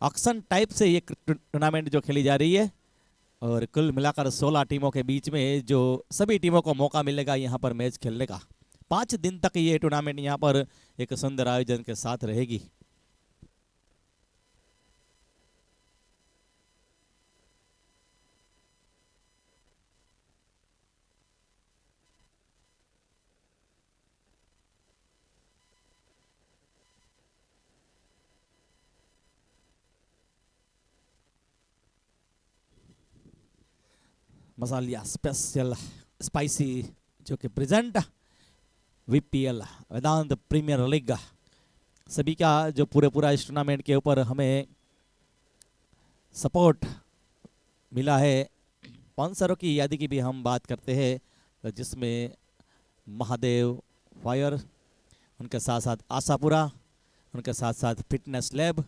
ऑक्शन टाइप से ये टूर्नामेंट जो खेली जा रही है, और कुल मिलाकर 16 टीमों के बीच में जो सभी टीमों को मौका मिलेगा यहाँ पर मैच खेलने का। 5 दिन तक ये टूर्नामेंट यहाँ पर एक सुंदर आयोजन के साथ रहेगी। मसालिया स्पेशल स्पाइसी जो कि प्रेजेंट वीपीएल वेदांत प्रीमियर लीग सभी का जो पूरा इस टूर्नामेंट के ऊपर हमें सपोर्ट मिला है। स्पॉन्सरों की यादी की भी हम बात करते हैं, तो जिसमें महादेव फायर, उनके साथ साथ आशापुरा, उनके साथ साथ फिटनेस लैब,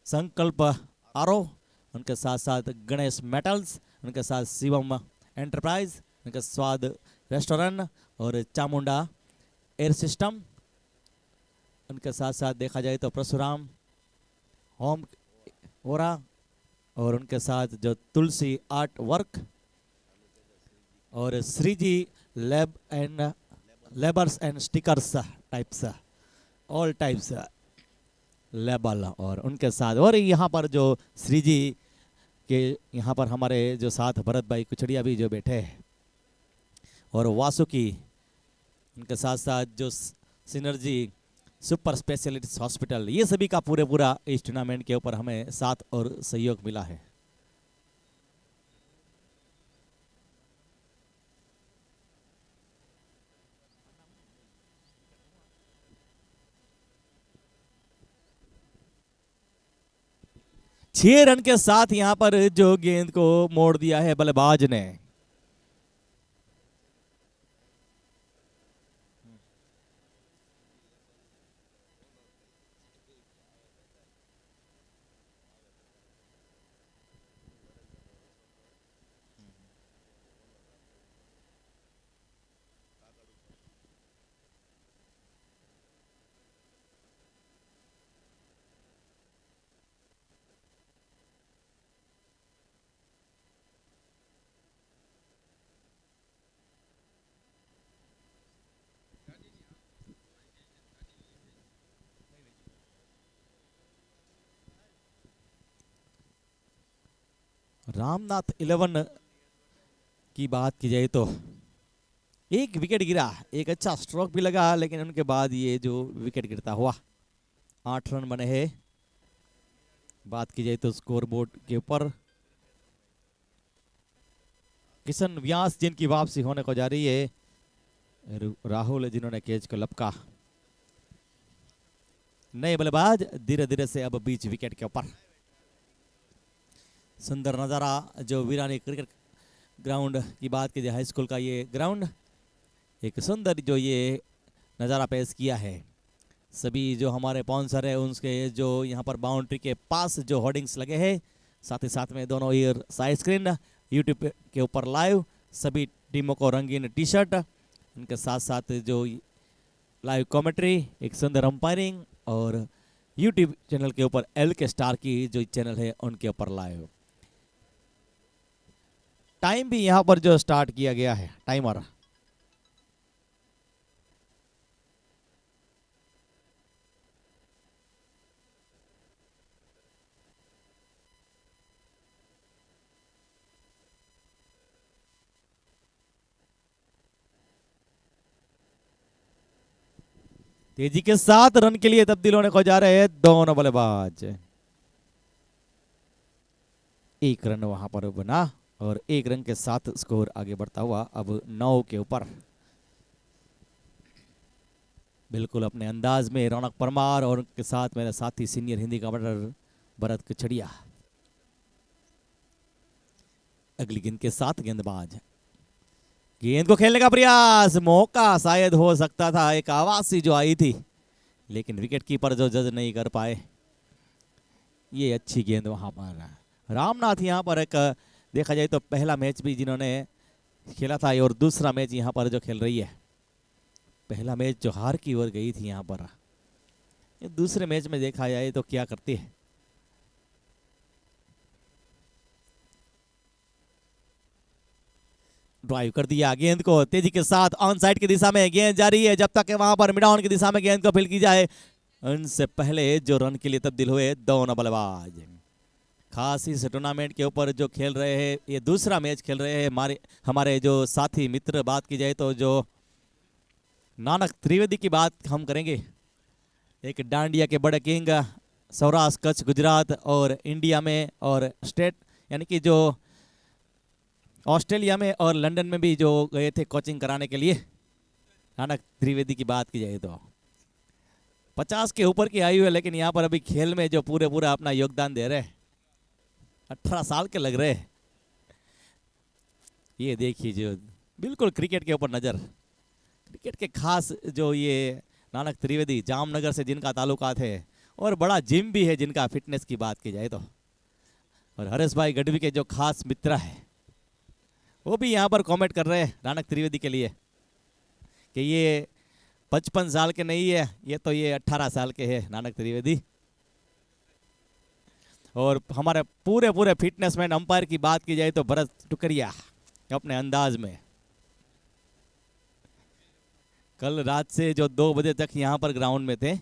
संकल्प आरो, उनके साथ साथ गणेश मेटल्स, उनके साथ शिवम एंटरप्राइज, उनके स्वाद रेस्टोरेंट और चामुंडा एयर सिस्टम, उनके साथ साथ देखा जाए तो परशुराम होम ओरा, और उनके साथ जो तुलसी आर्ट वर्क और Shriji lab and labours and stickers types all types label, और उनके साथ और यहाँ पर जो श्रीजी के यहाँ पर हमारे जो साथ भरत भाई कुचड़िया भी जो बैठे हैं, और वासुकी, उनके साथ साथ जो सिनर्जी सुपर स्पेशलिटीज हॉस्पिटल, ये सभी का पूरा इस टूर्नामेंट के ऊपर हमें साथ और सहयोग मिला है। छह रन के साथ यहां पर जो गेंद को मोड़ दिया है बल्लेबाज ने। रामनाथ 11 की बात की जाए तो एक विकेट गिरा, एक अच्छा स्ट्रोक भी लगा, लेकिन उनके बाद ये जो विकेट गिरता हुआ 8 रन बने हैं। बात की जाए तो स्कोर बोर्ड के ऊपर किशन व्यास जिनकी वापसी होने को जा रही है, राहुल जिन्होंने कैच को लपका, नए बल्लेबाज धीरे धीरे से अब बीच विकेट के ऊपर। सुंदर नज़ारा जो वीरानी क्रिकेट ग्राउंड की बात की जाए, हाई स्कूल का ये ग्राउंड, एक सुंदर जो ये नज़ारा पेश किया है। सभी जो हमारे स्पॉन्सर है उनके जो यहाँ पर बाउंड्री के पास जो होर्डिंग्स लगे हैं, साथ ही साथ में दोनों ईयर साइड स्क्रीन यूट्यूब के ऊपर लाइव, सभी टीमों को रंगीन टी शर्ट, उनके साथ साथ जो लाइव कॉमेंट्री, एक सुंदर अंपायरिंग, और यूट्यूब चैनल के ऊपर एल के स्टार की जो चैनल है उनके ऊपर लाइव। टाइम भी यहाँ पर जो स्टार्ट किया गया है, टाइमर तेजी के साथ रन के लिए तब्दील होने को जा रहे हैं दोनों बल्लेबाज। एक रन वहां पर बना और एक रन के साथ स्कोर आगे बढ़ता हुआ अब 9 के ऊपर। बिल्कुल अपने अंदाज में रौनक परमार और उनके साथ मेरे साथी सीनियर हिंदी कमेंटर भरत कचड़िया। अगली गेंद के साथ गेंदबाज गेंद को खेलने का प्रयास, मौका शायद हो सकता था, एक आवाज सी जो आई थी, लेकिन विकेट कीपर जो जज नहीं कर पाए। ये अच्छी गेंद वहां पर रामनाथ यहाँ पर एक देखा जाए तो पहला मैच भी जिन्होंने खेला था और दूसरा मैच यहाँ पर जो खेल रही है। पहला मैच जो हार की ओर गई थी यहाँ पर, दूसरे मैच में देखा जाए तो क्या करती है। ड्राइव कर दिया गेंद को तेजी के साथ ऑन साइड की दिशा में गेंद जा रही है, जब तक वहां पर मिड ऑन की दिशा में गेंद को फील्ड की जाए। उनसे पहले जो रन के लिए तब्दील हुए दोनों बल्लेबाज। खास इस टूर्नामेंट के ऊपर जो खेल रहे हैं, ये दूसरा मैच खेल रहे हैं हमारे जो साथी मित्र। बात की जाए तो जो नानक त्रिवेदी की बात हम करेंगे, एक डांडिया के बड़े किंग, सौराष्ट्र कच्छ गुजरात और इंडिया में और स्टेट यानी कि जो ऑस्ट्रेलिया में और लंदन में भी जो गए थे कोचिंग कराने के लिए। नानक त्रिवेदी की बात की जाए तो 50 के ऊपर की आयु है, लेकिन यहाँ पर अभी खेल में जो पूरा अपना योगदान दे रहे हैं। 18 साल के लग रहे हैं। ये देखिए जो बिल्कुल क्रिकेट के ऊपर नज़र, क्रिकेट के खास जो ये नानक त्रिवेदी जामनगर से जिनका ताल्लुकात है और बड़ा जिम भी है जिनका, फिटनेस की बात की जाए तो। और हरेश भाई गढ़वी के जो खास मित्र है वो भी यहाँ पर कमेंट कर रहे हैं नानक त्रिवेदी के लिए कि ये 55 साल के नहीं है, ये तो ये 18 साल के हैं नानक त्रिवेदी। और हमारे पूरे फिटनेसमैन अंपायर की बात की जाए तो भरत टुकरिया अपने अंदाज में कल रात से जो 2 बजे तक यहाँ पर ग्राउंड में थे,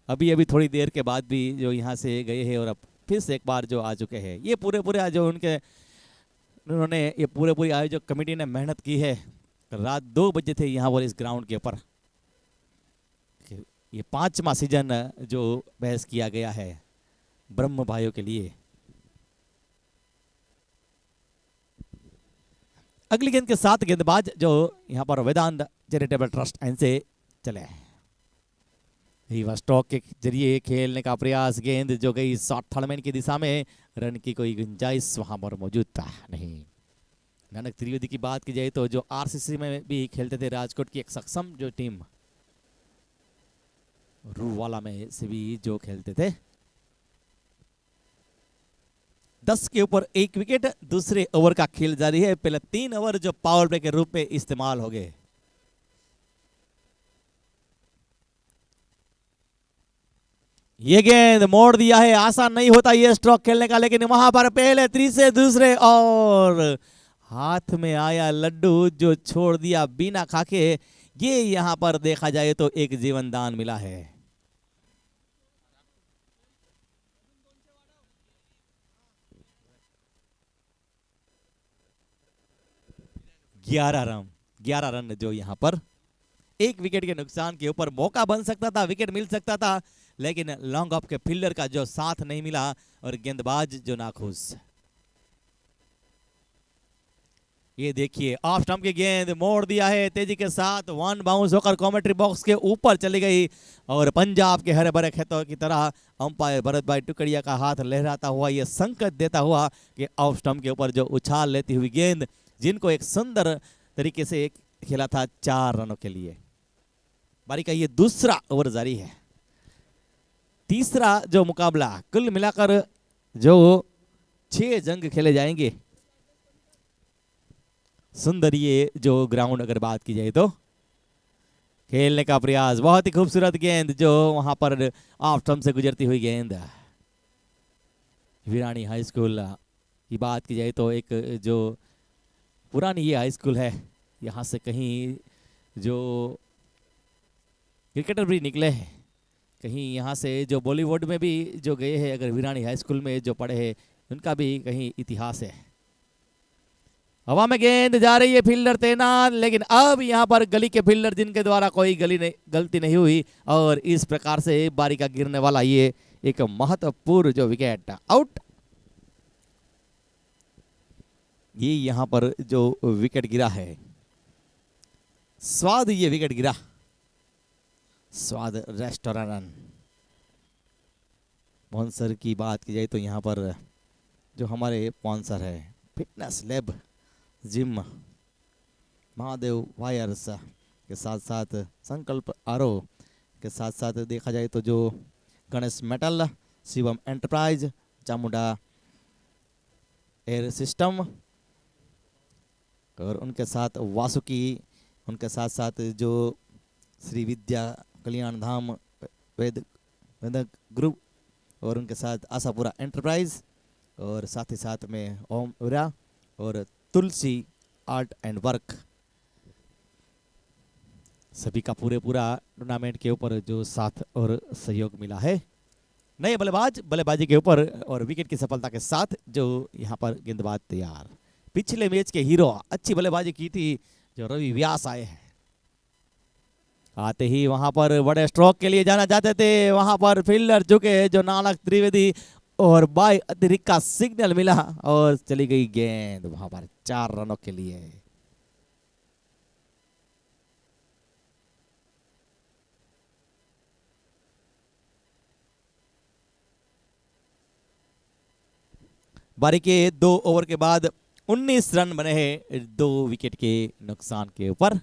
अभी थोड़ी देर के बाद भी जो यहाँ से गए हैं और अब फिर से एक बार जो आ चुके हैं। ये पूरे जो उन्होंने ये पूरी आयोजक कमेटी ने मेहनत की है। रात 2 बजे थे यहाँ पर इस ग्राउंड के ऊपर। ये 5वां सीजन जो बहस किया गया है ब्रह्म भाइयों के लिए। अगली गेंद के साथ गेंदबाज जो यहाँ पर वेदांत चैरिटेबल ट्रस्ट एंड से चले। स्ट्रोक के जरिए खेलने का प्रयास, गेंद जो गई शॉर्ट थर्डमैन की दिशा में, रन की कोई गुंजाइश वहां पर मौजूद था नहीं। नानक त्रिवेदी की बात की जाए तो जो आरसीसी में भी खेलते थे, राजकोट की एक सक्षम जो टीम रूवाला में से भी जो खेलते थे। 10 के ऊपर 1 विकेट, दूसरे ओवर का खेल जारी है। पहले 3 ओवर जो पावर प्ले के रूप में इस्तेमाल हो गए। ये गेंद मोड़ दिया है, आसान नहीं होता ये स्ट्रोक खेलने का, लेकिन वहां पर पहले तीसरे दूसरे और हाथ में आया लड्डू जो छोड़ दिया बिना खाके। ये यहां पर देखा जाए तो एक जीवन दान मिला है। ग्यारह रन जो यहां पर 1 विकेट के नुकसान के ऊपर मौका बन सकता था, विकेट मिल सकता था, लेकिन लॉन्ग ऑफ के फील्डर का जो साथ नहीं मिला और गेंदबाज जो नाखुश। ये देखिए ऑफ स्टंप की गेंद मोड़ दिया है तेजी के साथ, 1 बाउंस होकर कमेंट्री बॉक्स के ऊपर चली गई और पंजाब के हरे भरे खेतों की तरह अंपायर भरत भाई टुकड़िया का हाथ लहराता हुआ ये संकेत देता हुआ कि ऑफ स्टंप के ऊपर जो उछाल लेती हुई गेंद, जिनको एक सुंदर तरीके से खेला था 4 रनों के लिए। बारी का ये दूसरा ओवर जारी है। तीसरा जो मुकाबला, कुल मिलाकर जो 6 जंग खेले जाएंगे। सुंदर ये जो ग्राउंड अगर बात की जाए तो खेलने का प्रयास, बहुत ही खूबसूरत गेंद जो वहां पर ऑफ स्टंप से गुजरती हुई गेंद। वीरानी हाई स्कूल की बात की जाए तो एक जो पुरानी ये हाई स्कूल है, यहाँ से कहीं जो क्रिकेटर भी निकले हैं, कहीं यहाँ से जो बॉलीवुड में भी जो गए हैं, अगर वीरानी हाई स्कूल में जो पढ़े हैं उनका भी कहीं इतिहास है। हवा में गेंद जा रही है, फील्डर तैनात, लेकिन अब यहाँ पर गली के फील्डर जिनके द्वारा कोई गलती नहीं हुई और इस प्रकार से बारी का गिरने वाला ये एक महत्वपूर्ण जो विकेट आउट। ये यहाँ पर जो विकेट गिरा है, स्वाद ये विकेट गिरा, स्वाद रेस्टोरेंट स्पॉन्सर की बात की जाए तो यहाँ पर जो हमारे स्पॉन्सर है fitness lab gym Mahadev wires के साथ साथ संकल्प आरो के साथ साथ देखा जाए तो जो Ganesh metal, Shivam enterprise, Chamunda air system और उनके साथ वासुकी, उनके साथ साथ जो श्री विद्या कल्याण धाम वेदक ग्रुप और उनके साथ आशापुरा एंटरप्राइज और साथ ही साथ में ओम उरा और तुलसी आर्ट एंड वर्क, सभी का पूरा टूर्नामेंट के ऊपर जो साथ और सहयोग मिला है। नए बल्लेबाजी के ऊपर और विकेट की सफलता के साथ जो यहाँ पर गेंदबाज तैयार। पिछले मैच के हीरो अच्छी बल्लेबाजी की थी जो रवि व्यास आए हैं, आते ही वहां पर बड़े स्ट्रोक के लिए जाना चाहते थे, वहां पर फील्डर झुके जो नानक त्रिवेदी और बाय अतिरिक्त का सिग्नल मिला और चली गई गेंद वहां पर 4 रनों के लिए। बारी के 2 ओवर के बाद 19 रन बने हैं 2 विकेट के नुकसान के ऊपर।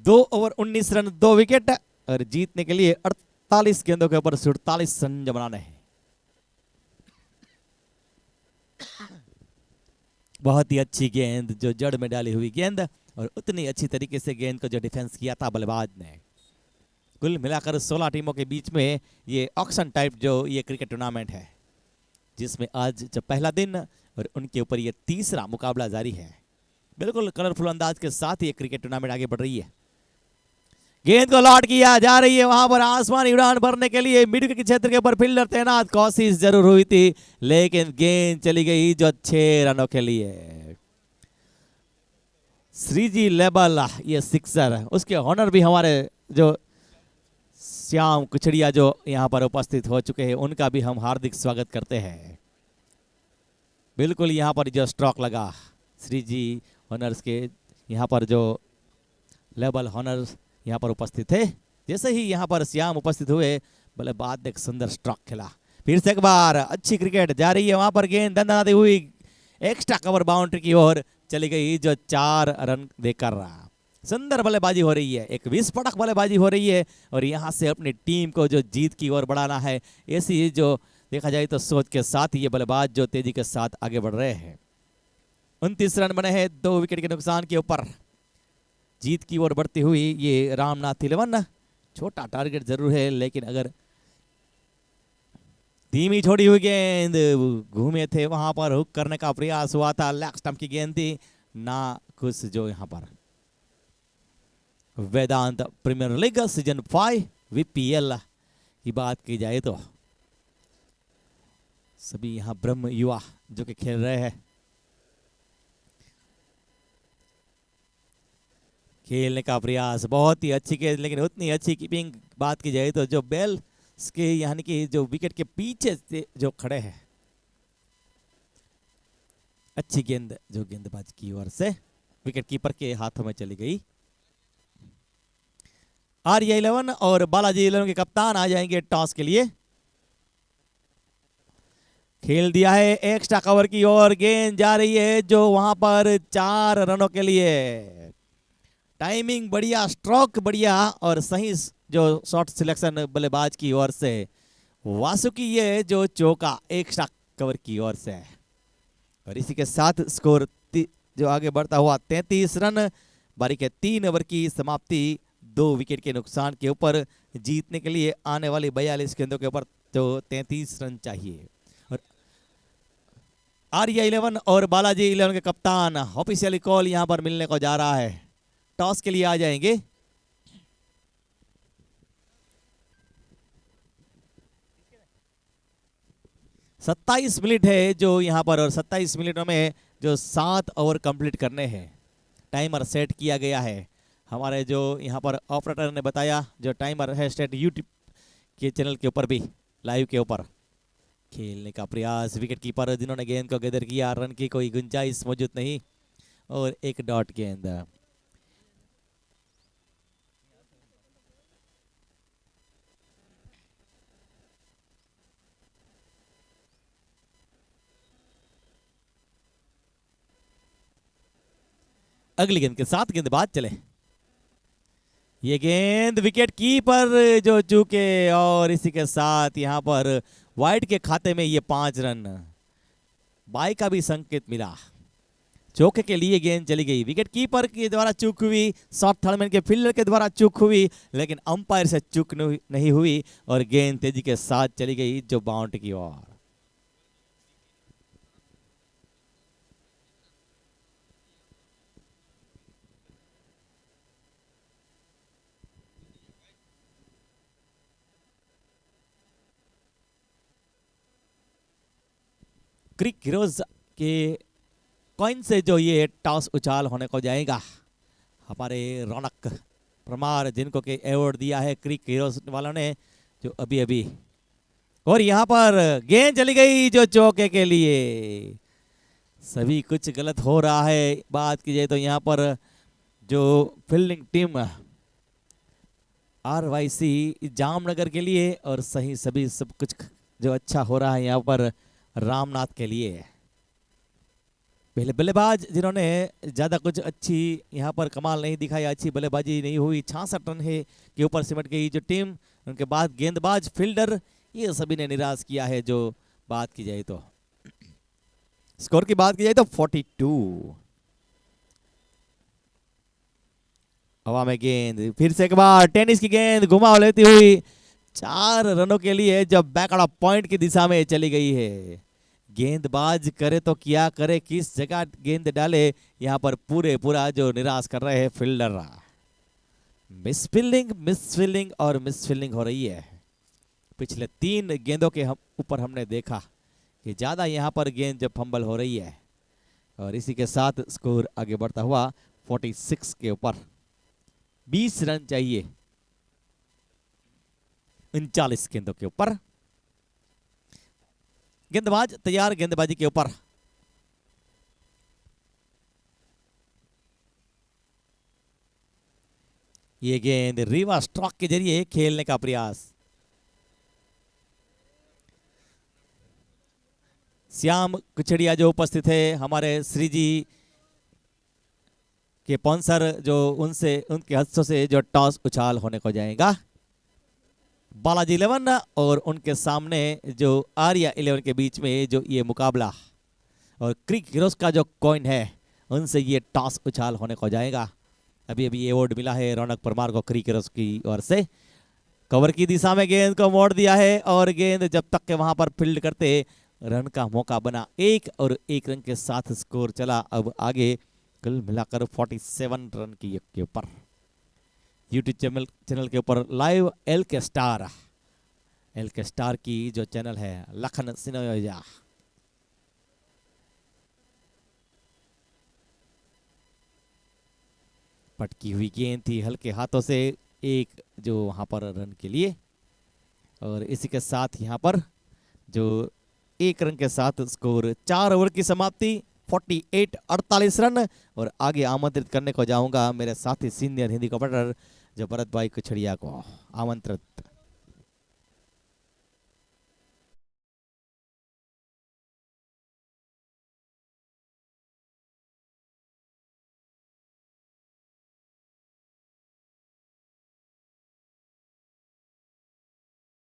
दो ओवर 19 रन 2 विकेट और जीतने के लिए 48 गेंदों के ऊपर 47 रन बनाने हैं। बहुत ही अच्छी गेंद जो जड़ में डाली हुई गेंद और उतनी अच्छी तरीके से गेंद को जो डिफेंस किया था बल्लेबाज ने। कुल मिलाकर 16 टीमों के बीच में ये ऑक्शन टाइप जो ये क्रिकेट टूर्नामेंट है जिसमें आज जब पहला दिन और उनके ऊपर ये तीसरा मुकाबला जारी है। बिल्कुल कलरफुल अंदाज के साथ ये क्रिकेट टूर्नामेंट आगे बढ़ रही है। गेंद को लॉट किया जा रही है, वहां पर आसमानी उड़ान भरने के लिए मिड के क्षेत्र के ऊपर फील्डर तैनात, कोशिश जरूर हुई थी लेकिन गेंद चली गई जो 6 रनों के लिए। श्रीजी लेबल ये सिक्सर, उसके ऑनर भी हमारे जो श्याम कुचड़िया जो यहाँ पर उपस्थित हो चुके हैं उनका भी हम हार्दिक स्वागत करते हैं। बिल्कुल यहाँ पर जो स्ट्रोक लगा श्रीजी ऑनर्स के, यहाँ पर जो लेबल ऑनर्स यहाँ पर उपस्थित थे, जैसे ही यहाँ पर श्याम उपस्थित हुए बल्लेबाज ने एक सुंदर स्ट्रोक खेला। फिर से एक बार अच्छी क्रिकेट जा रही है, वहां पर गेंद दंदनाती हुई एक्स्ट्रा कवर बाउंड्री की ओर चली गई जो 4 रन देकर रहा। सुंदर बल्लेबाजी हो रही है, एक विस्फोटक बल्लेबाजी हो रही है और यहाँ से अपनी टीम को जो जीत की ओर बढ़ाना है, ऐसी जो देखा जाए तो सोच के साथ ये बल्लेबाज जो तेजी के साथ आगे बढ़ रहे हैं। 29 रन बने हैं 2 विकेट के नुकसान के ऊपर। जीत की ओर बढ़ती हुई ये रामनाथ 11, छोटा टारगेट जरूर है लेकिन अगर धीमी छोड़ी हुई गेंद घूमे थे, वहां पर हुक करने का प्रयास हुआ था, लेग स्टंप की गेंद थी ना कुछ। जो यहाँ पर वेदांत प्रीमियर लीग सीजन 5 वीपीएल की बात की जाए तो सभी यहाँ ब्रह्म युवा जो कि खेल रहे हैं, खेलने का प्रयास, बहुत ही अच्छी गेंद लेकिन उतनी अच्छी कीपिंग बात की जाए तो जो बेल के यानी कि जो विकेट के पीछे से जो खड़े हैं, अच्छी गेंद जो गेंदबाज की ओर से विकेट कीपर के हाथों में चली गई। आर्या 11 और बालाजी 11 के कप्तान आ जाएंगे टॉस के लिए। खेल दिया है एक्स्ट्रा कवर की ओर, गेंद जा रही है जो वहां पर 4 रनों के लिए। टाइमिंग बढ़िया, स्ट्रोक बढ़िया और सही जो शॉट सिलेक्शन बल्लेबाज की ओर से। वासुकी ये जो चौका एक्स्ट्रा कवर की ओर से और इसी के साथ स्कोर जो आगे बढ़ता हुआ 33 रन बारी के 3 ओवर की समाप्ति 2 विकेट के नुकसान के ऊपर। जीतने के लिए आने वाली 42 गेंदों के ऊपर तो 33 रन चाहिए। और आर्या 11 और बालाजी 11 के कप्तान ऑफिशियली कॉल यहां पर मिलने को जा रहा है। टॉस के लिए आ जाएंगे। सत्ताईस मिनट है जो यहां पर, और 27 मिनटों में जो 7 ओवर कंप्लीट करने हैं। टाइमर सेट किया गया है। हमारे जो यहाँ पर ऑपरेटर ने बताया, जो टाइमर है सेट यूट्यूब के चैनल के ऊपर भी लाइव के ऊपर। खेलने का प्रयास, विकेट कीपर जिन्होंने गेंद को गैदर किया, रन की कोई गुंजाइश मौजूद नहीं, और एक डॉट गेंद। अगली गेंद के साथ गेंदबाज चले। ये गेंद विकेट कीपर जो चूके, और इसी के साथ यहां पर वाइड के खाते में ये 5 रन। बाई का भी संकेत मिला, चौके के लिए गेंद चली गई। विकेट कीपर के द्वारा चूक हुई, शॉर्ट थर्डमैन के फील्डर के द्वारा चूक हुई, लेकिन अंपायर से चूक नहीं हुई, और गेंद तेजी के साथ चली गई जो बाउंड्री की ओर। क्रिक हीरोज के कॉइन से जो ये टॉस उछाल होने को जाएगा, हमारे रौनक परमार जिनको के अवार्ड दिया है क्रिक हीरोज वालों ने, जो अभी अभी, और यहाँ पर गेंद चली गई जो चौके के लिए। सभी कुछ गलत हो रहा है। बात की जाए तो यहाँ पर जो फील्डिंग टीम RYC जामनगर के लिए, और सही सभी सब कुछ जो अच्छा हो रहा है यहाँ पर रामनाथ के लिए। पहले बल्लेबाज जिन्होंने ज्यादा कुछ अच्छी यहाँ पर कमाल नहीं दिखाई, अच्छी बल्लेबाजी नहीं हुई, 66 रन है के ऊपर सिमट गई जो टीम। उनके बाद गेंदबाज, फील्डर, ये सभी ने निराश किया है। जो बात की जाए तो स्कोर की बात की जाए तो 42। हवा में गेंद, फिर से एक बार टेनिस की गेंद घुमाव लेती हुई 4 रनों के लिए जब बैकआउट पॉइंट की दिशा में चली गई है। गेंदबाज करे तो क्या करे, किस जगह गेंद डाले, यहाँ पर पूरा जो निराश कर रहे हैं फील्डर। मिस फील्डिंग और मिस फील्डिंग हो रही है। पिछले 3 गेंदों के ऊपर हमने देखा कि ज्यादा यहाँ पर गेंद जब फंबल हो रही है, और इसी के साथ स्कोर आगे बढ़ता हुआ 46 के ऊपर। 20 रन चाहिए 39 गेंदों के ऊपर। गेंदबाज तैयार, गेंदबाजी के ऊपर। ये गेंद रिवर्स स्ट्रोक के जरिए खेलने का प्रयास। श्याम कुचड़िया जो उपस्थित है, हमारे श्री जी के स्पॉन्सर, जो उनके हस्तों से जो टॉस उछाल होने को जाएगा। बालाजी 11 और उनके सामने जो आर्या 11 के बीच में जो ये मुकाबला, और क्रिक हीरोज का जो कॉइन है, उनसे ये टॉस उछाल होने को जाएगा। अभी अभी अवार्ड मिला है रौनक परमार को क्रिक हीरोज की ओर से। कवर की दिशा में गेंद को मोड़ दिया है, और गेंद जब तक के वहां पर फील्ड करते रन का मौका बना। 1 और 1 रन के साथ स्कोर चला अब आगे, कुल मिलाकर 47 रन की के ऊपर। यूट्यूब चैनल के ऊपर लाइव एल के स्टार की जो चैनल है, लखन सिनोया। पटकी हुई गेंद थी हल्के हाथों से, एक जो वहां पर रन के लिए, और इसी के साथ यहां पर जो 1 रन के साथ स्कोर। 4 ओवर की समाप्ति, 48 रन। और आगे आमंत्रित करने को जाऊंगा मेरे साथी सीनियर हिंदी कमेंटेटर जो भरत भाई कुछड़िया को आमंत्रित।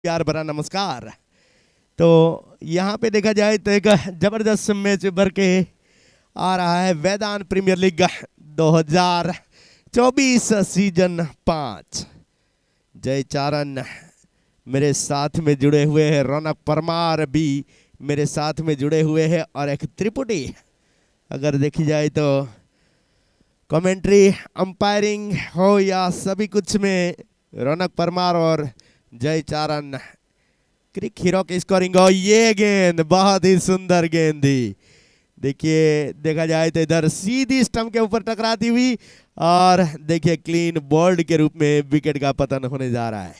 प्यार भरा नमस्कार। तो यहाँ पे देखा जाए तो एक जबरदस्त मैच भर के आ रहा है। मैदान प्रीमियर लीग 2023 24 सीजन 5। जय चारण मेरे साथ में जुड़े हुए हैं, रौनक परमार भी मेरे साथ में जुड़े हुए हैं और एक त्रिपुटी अगर देखी जाए तो कमेंट्री अंपायरिंग हो या सभी कुछ में रौनक परमार और जय चारण। क्रिक हीरो की स्कोरिंग और ये गेंद बहुत ही सुंदर गेंद थी। देखिए देखा जाए तो इधर सीधी स्टंप के ऊपर टकराती हुई और देखिए क्लीन बोल्ड के रूप में विकेट का पतन होने जा रहा है।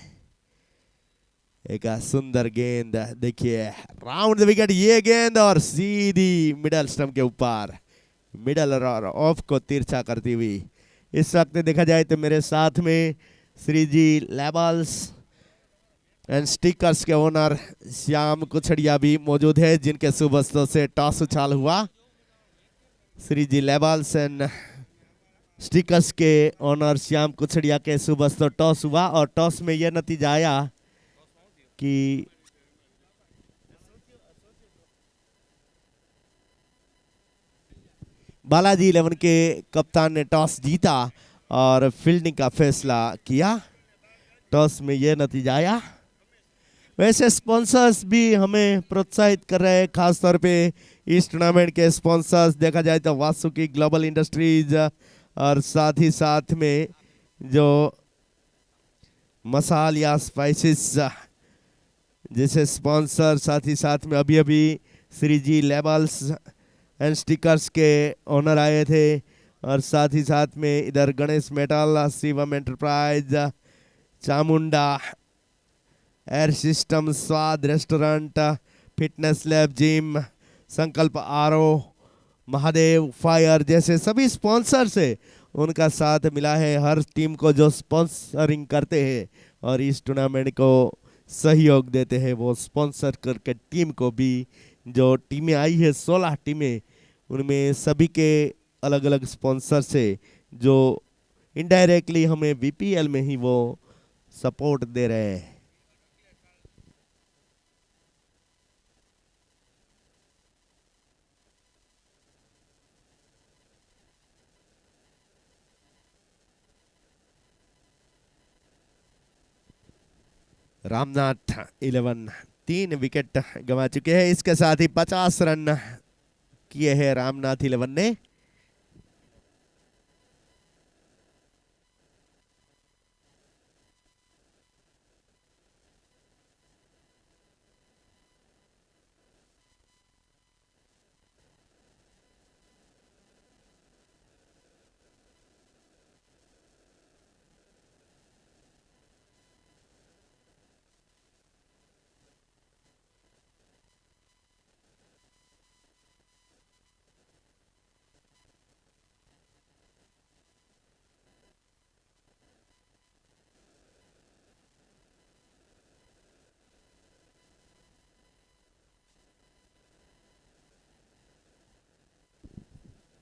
एक सुंदर गेंद देखिए राउंड द विकेट, ये गेंद और सीधी मिडल स्टंप के ऊपर मिडल और ऑफ को तिरछा करती हुई। इस वक्त देखा जाए तो मेरे साथ में श्री जी लेबल्स एंड स्टिकर्स के ओनर श्याम कुछड़िया भी मौजूद है, जिनके शुभ हस्तों से टॉस उछाल हुआ। श्री जी लेबल्स एंड स्टिकर्स के ओनर श्याम कुछड़िया के शुभ हस्तों टॉस हुआ और टॉस में यह नतीजा आया कि बालाजी 11 के कप्तान ने टॉस जीता और फील्डिंग का फैसला किया। टॉस में यह नतीजा आया। वैसे स्पॉन्सर्स भी हमें प्रोत्साहित कर रहे हैं, खासतौर पे इस टूर्नामेंट के स्पॉन्सर्स देखा जाए तो वासुकी ग्लोबल इंडस्ट्रीज और साथ ही साथ में जो मसाल या स्पाइसेस जैसे स्पॉन्सर, साथ ही साथ में अभी अभी श्री जी लेबल्स एंड स्टिकर्स के ओनर आए थे और साथ ही साथ में इधर Ganesh metal, Shivam enterprise, Chamunda air system, स्वाद रेस्टोरेंट, फिटनेस लैब, जिम, संकल्प आरओ, महादेव फायर जैसे सभी स्पॉन्सर से उनका साथ मिला है। हर टीम को जो स्पॉन्सरिंग करते हैं और इस टूर्नामेंट को सहयोग देते हैं, वो स्पॉन्सर करके टीम को भी जो टीमें आई है 16 टीमें, उनमें सभी के अलग अलग स्पॉन्सर से जो इनडायरेक्टली हमें बीपीएल में ही वो सपोर्ट दे रहे हैं। रामनाथ 11 3 विकेट गंवा चुके हैं। इसके साथ ही 50 रन किए हैं रामनाथ 11 ने।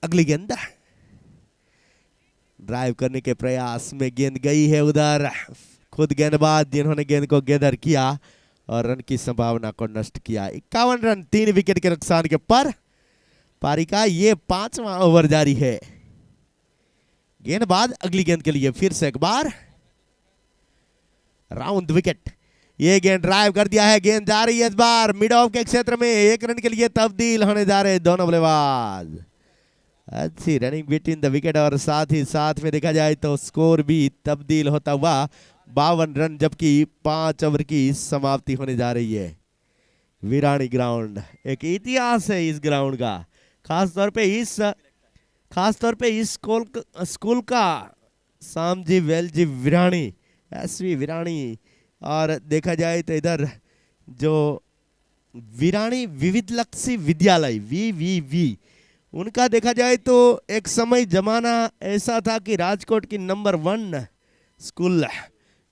अगली गेंद ड्राइव करने के प्रयास में गेंद गई है उधर। खुद गेंदबाज जिन्होंने गेंद को गैदर किया और रन की संभावना को नष्ट किया। 51 रन 3 विकेट के नुकसान के पर पारी का ये 5वां ओवर जारी है। गेंदबाज अगली गेंद के लिए फिर से एक बार राउंड विकेट। ये गेंद ड्राइव कर दिया है, गेंद जा रही है इस बार मिड ऑफ के क्षेत्र में। 1 रन के लिए तब्दील होने जा रहे हैं दोनों बल्लेबाज। अच्छी रनिंग बिटवीन द विकेट और साथ ही साथ में देखा जाए तो स्कोर भी तब्दील होता हुआ 52 रन, जबकि 5 ओवर की समाप्ति होने जा रही है। वीरानी ग्राउंड एक इतिहास है इस ग्राउंड का, खासतौर पे इस स्कूल का सामजी वेलजी वीरानी, एसवी वीरानी। और देखा जाए तो इधर जो वीरानी विविध लक्ष्य विद्यालय VVV, उनका देखा जाए तो एक समय जमाना ऐसा था कि राजकोट की नंबर 1 स्कूल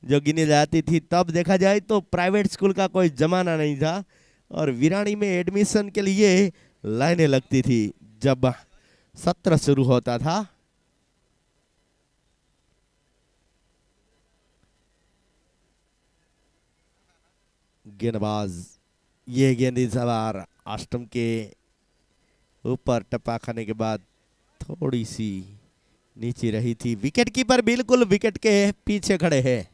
जो गिनी जाती थी, तब देखा जाए तो प्राइवेट स्कूल का कोई जमाना नहीं था और वीरानी में एडमिशन के लिए लाइनें लगती थी जब सत्र शुरू होता था। गेंदबाज ये गेंद इस बार अष्टम के ऊपर टप्पा खाने के बाद थोड़ी सी नीचे रही थी। विकेट कीपर बिल्कुल विकेट के पीछे खड़े हैं।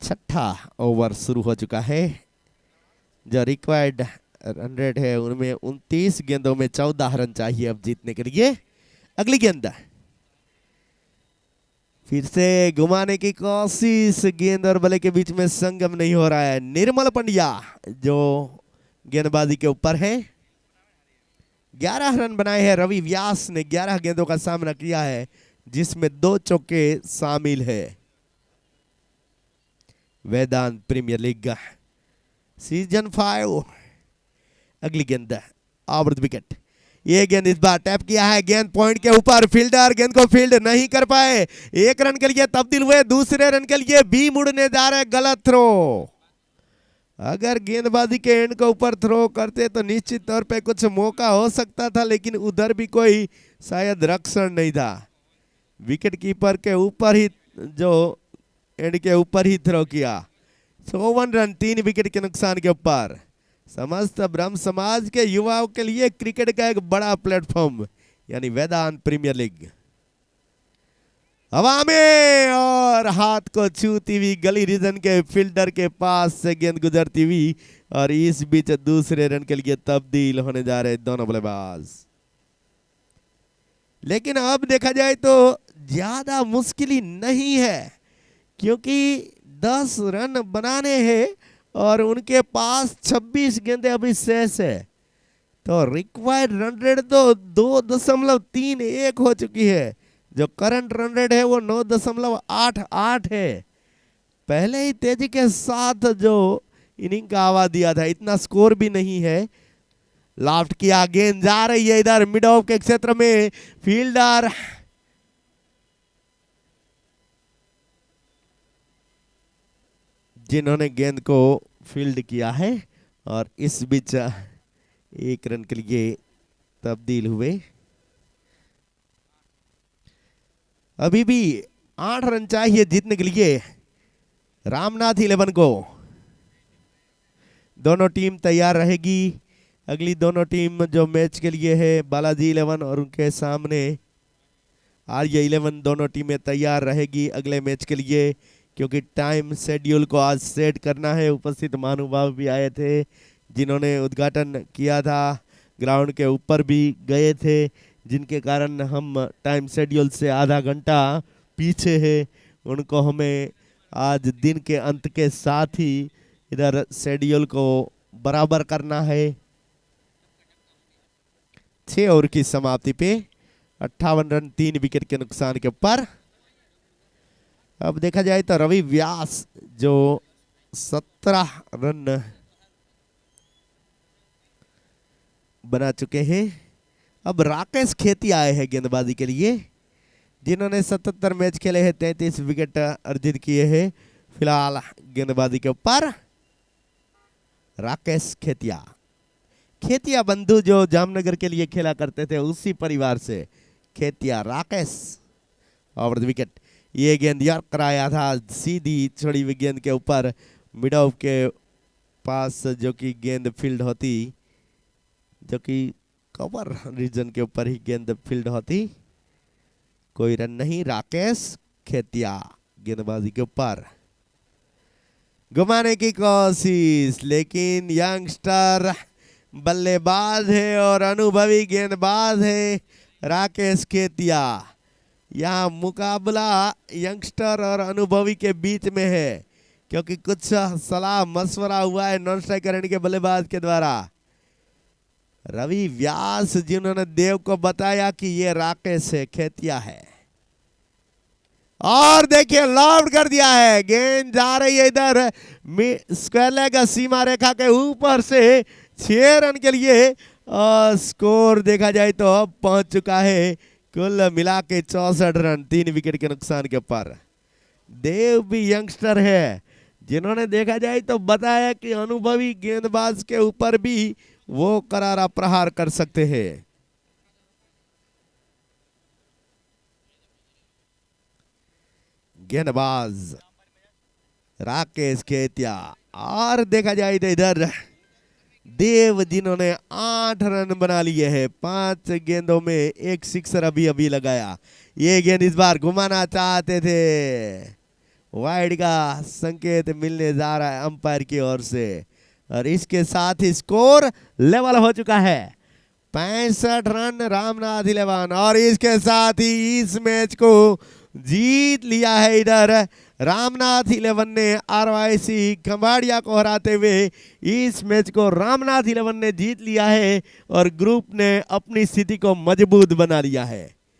छठा ओवर शुरू हो चुका है। जो रिक्वायर्ड रन रेट है उनमें 29 गेंदों में 14 रन चाहिए अब जीतने के लिए। अगली गेंद फिर से घुमाने की कोशिश, गेंद और बल्ले के बीच में संगम नहीं हो रहा है। निर्मल पंड्या जो गेंदबाजी के ऊपर है। 11 रन बनाए हैं। रवि व्यास ने 11 गेंदों का सामना किया है जिसमें 2 चौके शामिल है। वेदांत प्रीमियर लीग सीजन 5। अगली गेंद ओवर द विकेट। ये गेंद इस बार टैप किया है। गेंद पॉइंट के ऊपर, फील्डर गेंद को फील्ड नहीं कर पाए। 1 रन के लिए तब्दील हुए। दूसरे रन के लिए भी मुड़ने जा रहे। गलत थ्रो। अगर गेंदबाजी के एंड के ऊपर थ्रो करते तो निश्चित तौर पे कुछ मौका हो सकता था, लेकिन उधर भी कोई शायद रक्षण नहीं था। विकेट कीपर के ऊपर ही, जो एंड के ऊपर ही थ्रो किया। 54 रन 3 विकेट के नुकसान के ऊपर। समस्त ब्रह्म समाज के युवाओं के लिए क्रिकेट का एक बड़ा प्लेटफॉर्म यानी वेदांत प्रीमियर लीग। हवा में और हाथ को छूती हुई गली रीजन के फील्डर के पास से गेंद गुजरती हुई, और इस बीच दूसरे रन के लिए तब्दील होने जा रहे दोनों बल्लेबाज। लेकिन अब देखा जाए तो ज्यादा मुश्किल ही नहीं है, क्योंकि 10 रन बनाने हैं और उनके पास 26 गेंदें अभी शेष है। तो रिक्वायर्ड रन रेट तो 2.31 हो चुकी है। जो करंट रन रेट है वो 9.88 है। पहले ही तेजी के साथ जो इनिंग का आवाज दिया था, इतना स्कोर भी नहीं है। लॉफ्ट किया, गेंद जा रही है इधर मिड ऑफ के क्षेत्र में। फील्डर जिन्होंने गेंद को फील्ड किया है, और इस बीच 1 रन के लिए तब्दील हुए। अभी भी 8 रन चाहिए जीतने के लिए रामनाथ 11 को। दोनों टीम तैयार रहेगी। अगली दोनों टीम जो मैच के लिए है, बालाजी 11 और उनके सामने आर्य 11, दोनों टीमें तैयार रहेगी अगले मैच के लिए, क्योंकि टाइम शेड्यूल को आज सेट करना है। उपस्थित महानुभाव भी आए थे जिन्होंने उद्घाटन किया था, ग्राउंड के ऊपर भी गए थे, जिनके कारण हम टाइम शेड्यूल से आधा घंटा पीछे है। उनको हमें आज दिन के अंत के साथ ही इधर शेड्यूल को बराबर करना है। 6 ओवर की समाप्ति पे 58 रन 3 विकेट के नुकसान के ऊपर। अब देखा जाए तो रवि व्यास जो 17 रन बना चुके हैं। अब राकेश खेती आए हैं गेंदबाजी के लिए, जिन्होंने 77 मैच खेले हैं, 33 विकेट अर्जित किए हैं। फिलहाल गेंदबाजी के ऊपर राकेश खेतिया बंधु जो जामनगर के लिए खेला करते थे, उसी परिवार से खेतिया राकेश ओवर द विकेट। ये गेंद यार कराया था, सीधी छोड़ी हुई गेंद के ऊपर मिड ऑफ के पास, जो कि गेंद फील्ड होती, जो कि कवर रीजन के ऊपर ही गेंद फील्ड होती। कोई रन नहीं। राकेश खेतिया गेंदबाजी के ऊपर घुमाने की कोशिश, लेकिन यंगस्टर बल्लेबाज है और अनुभवी गेंदबाज है राकेश खेतिया। यहाँ मुकाबला यंगस्टर और अनुभवी के बीच में है, क्योंकि कुछ सलाह मशवरा हुआ है नॉन स्ट्राइकर एंड के बल्लेबाज के द्वारा। रवि व्यास जिन्होंने देव को बताया कि ये राकेश है, खेतिया है, और देखिए लॉफ्ट कर दिया है। गेंद जा रही है इधर स्क्वायर लेग सीमा रेखा के ऊपर से 6 रन के लिए, और स्कोर देखा जाए तो अब पहुंच चुका है कुल मिला के 64 रन 3 विकेट के नुकसान के ऊपर। देव भी यंगस्टर है, जिन्होंने देखा जाए तो बताया कि अनुभवी गेंदबाज के ऊपर भी वो करारा प्रहार कर सकते हैं। गेंदबाज राकेश खेतिया, और देखा जाए तो इधर देव जिन्होंने 8 रन बना लिए हैं 5 गेंदों में, एक सिक्सर अभी अभी लगाया। ये गेंद इस बार घुमाना चाहते थे, वाइड का संकेत मिलने जा रहा है अंपायर की ओर से और इसके साथ ही स्कोर लेवल हो चुका है 65 रन रामनाथ 11 और इसके साथ ही इस मैच को जीत लिया है। इधर रामनाथ 11 ने आरवाईसी खंभाड़िया को हराते हुए इस मैच को रामनाथ 11 ने जीत लिया है और ग्रुप ने अपनी स्थिति को मजबूत बना लिया है।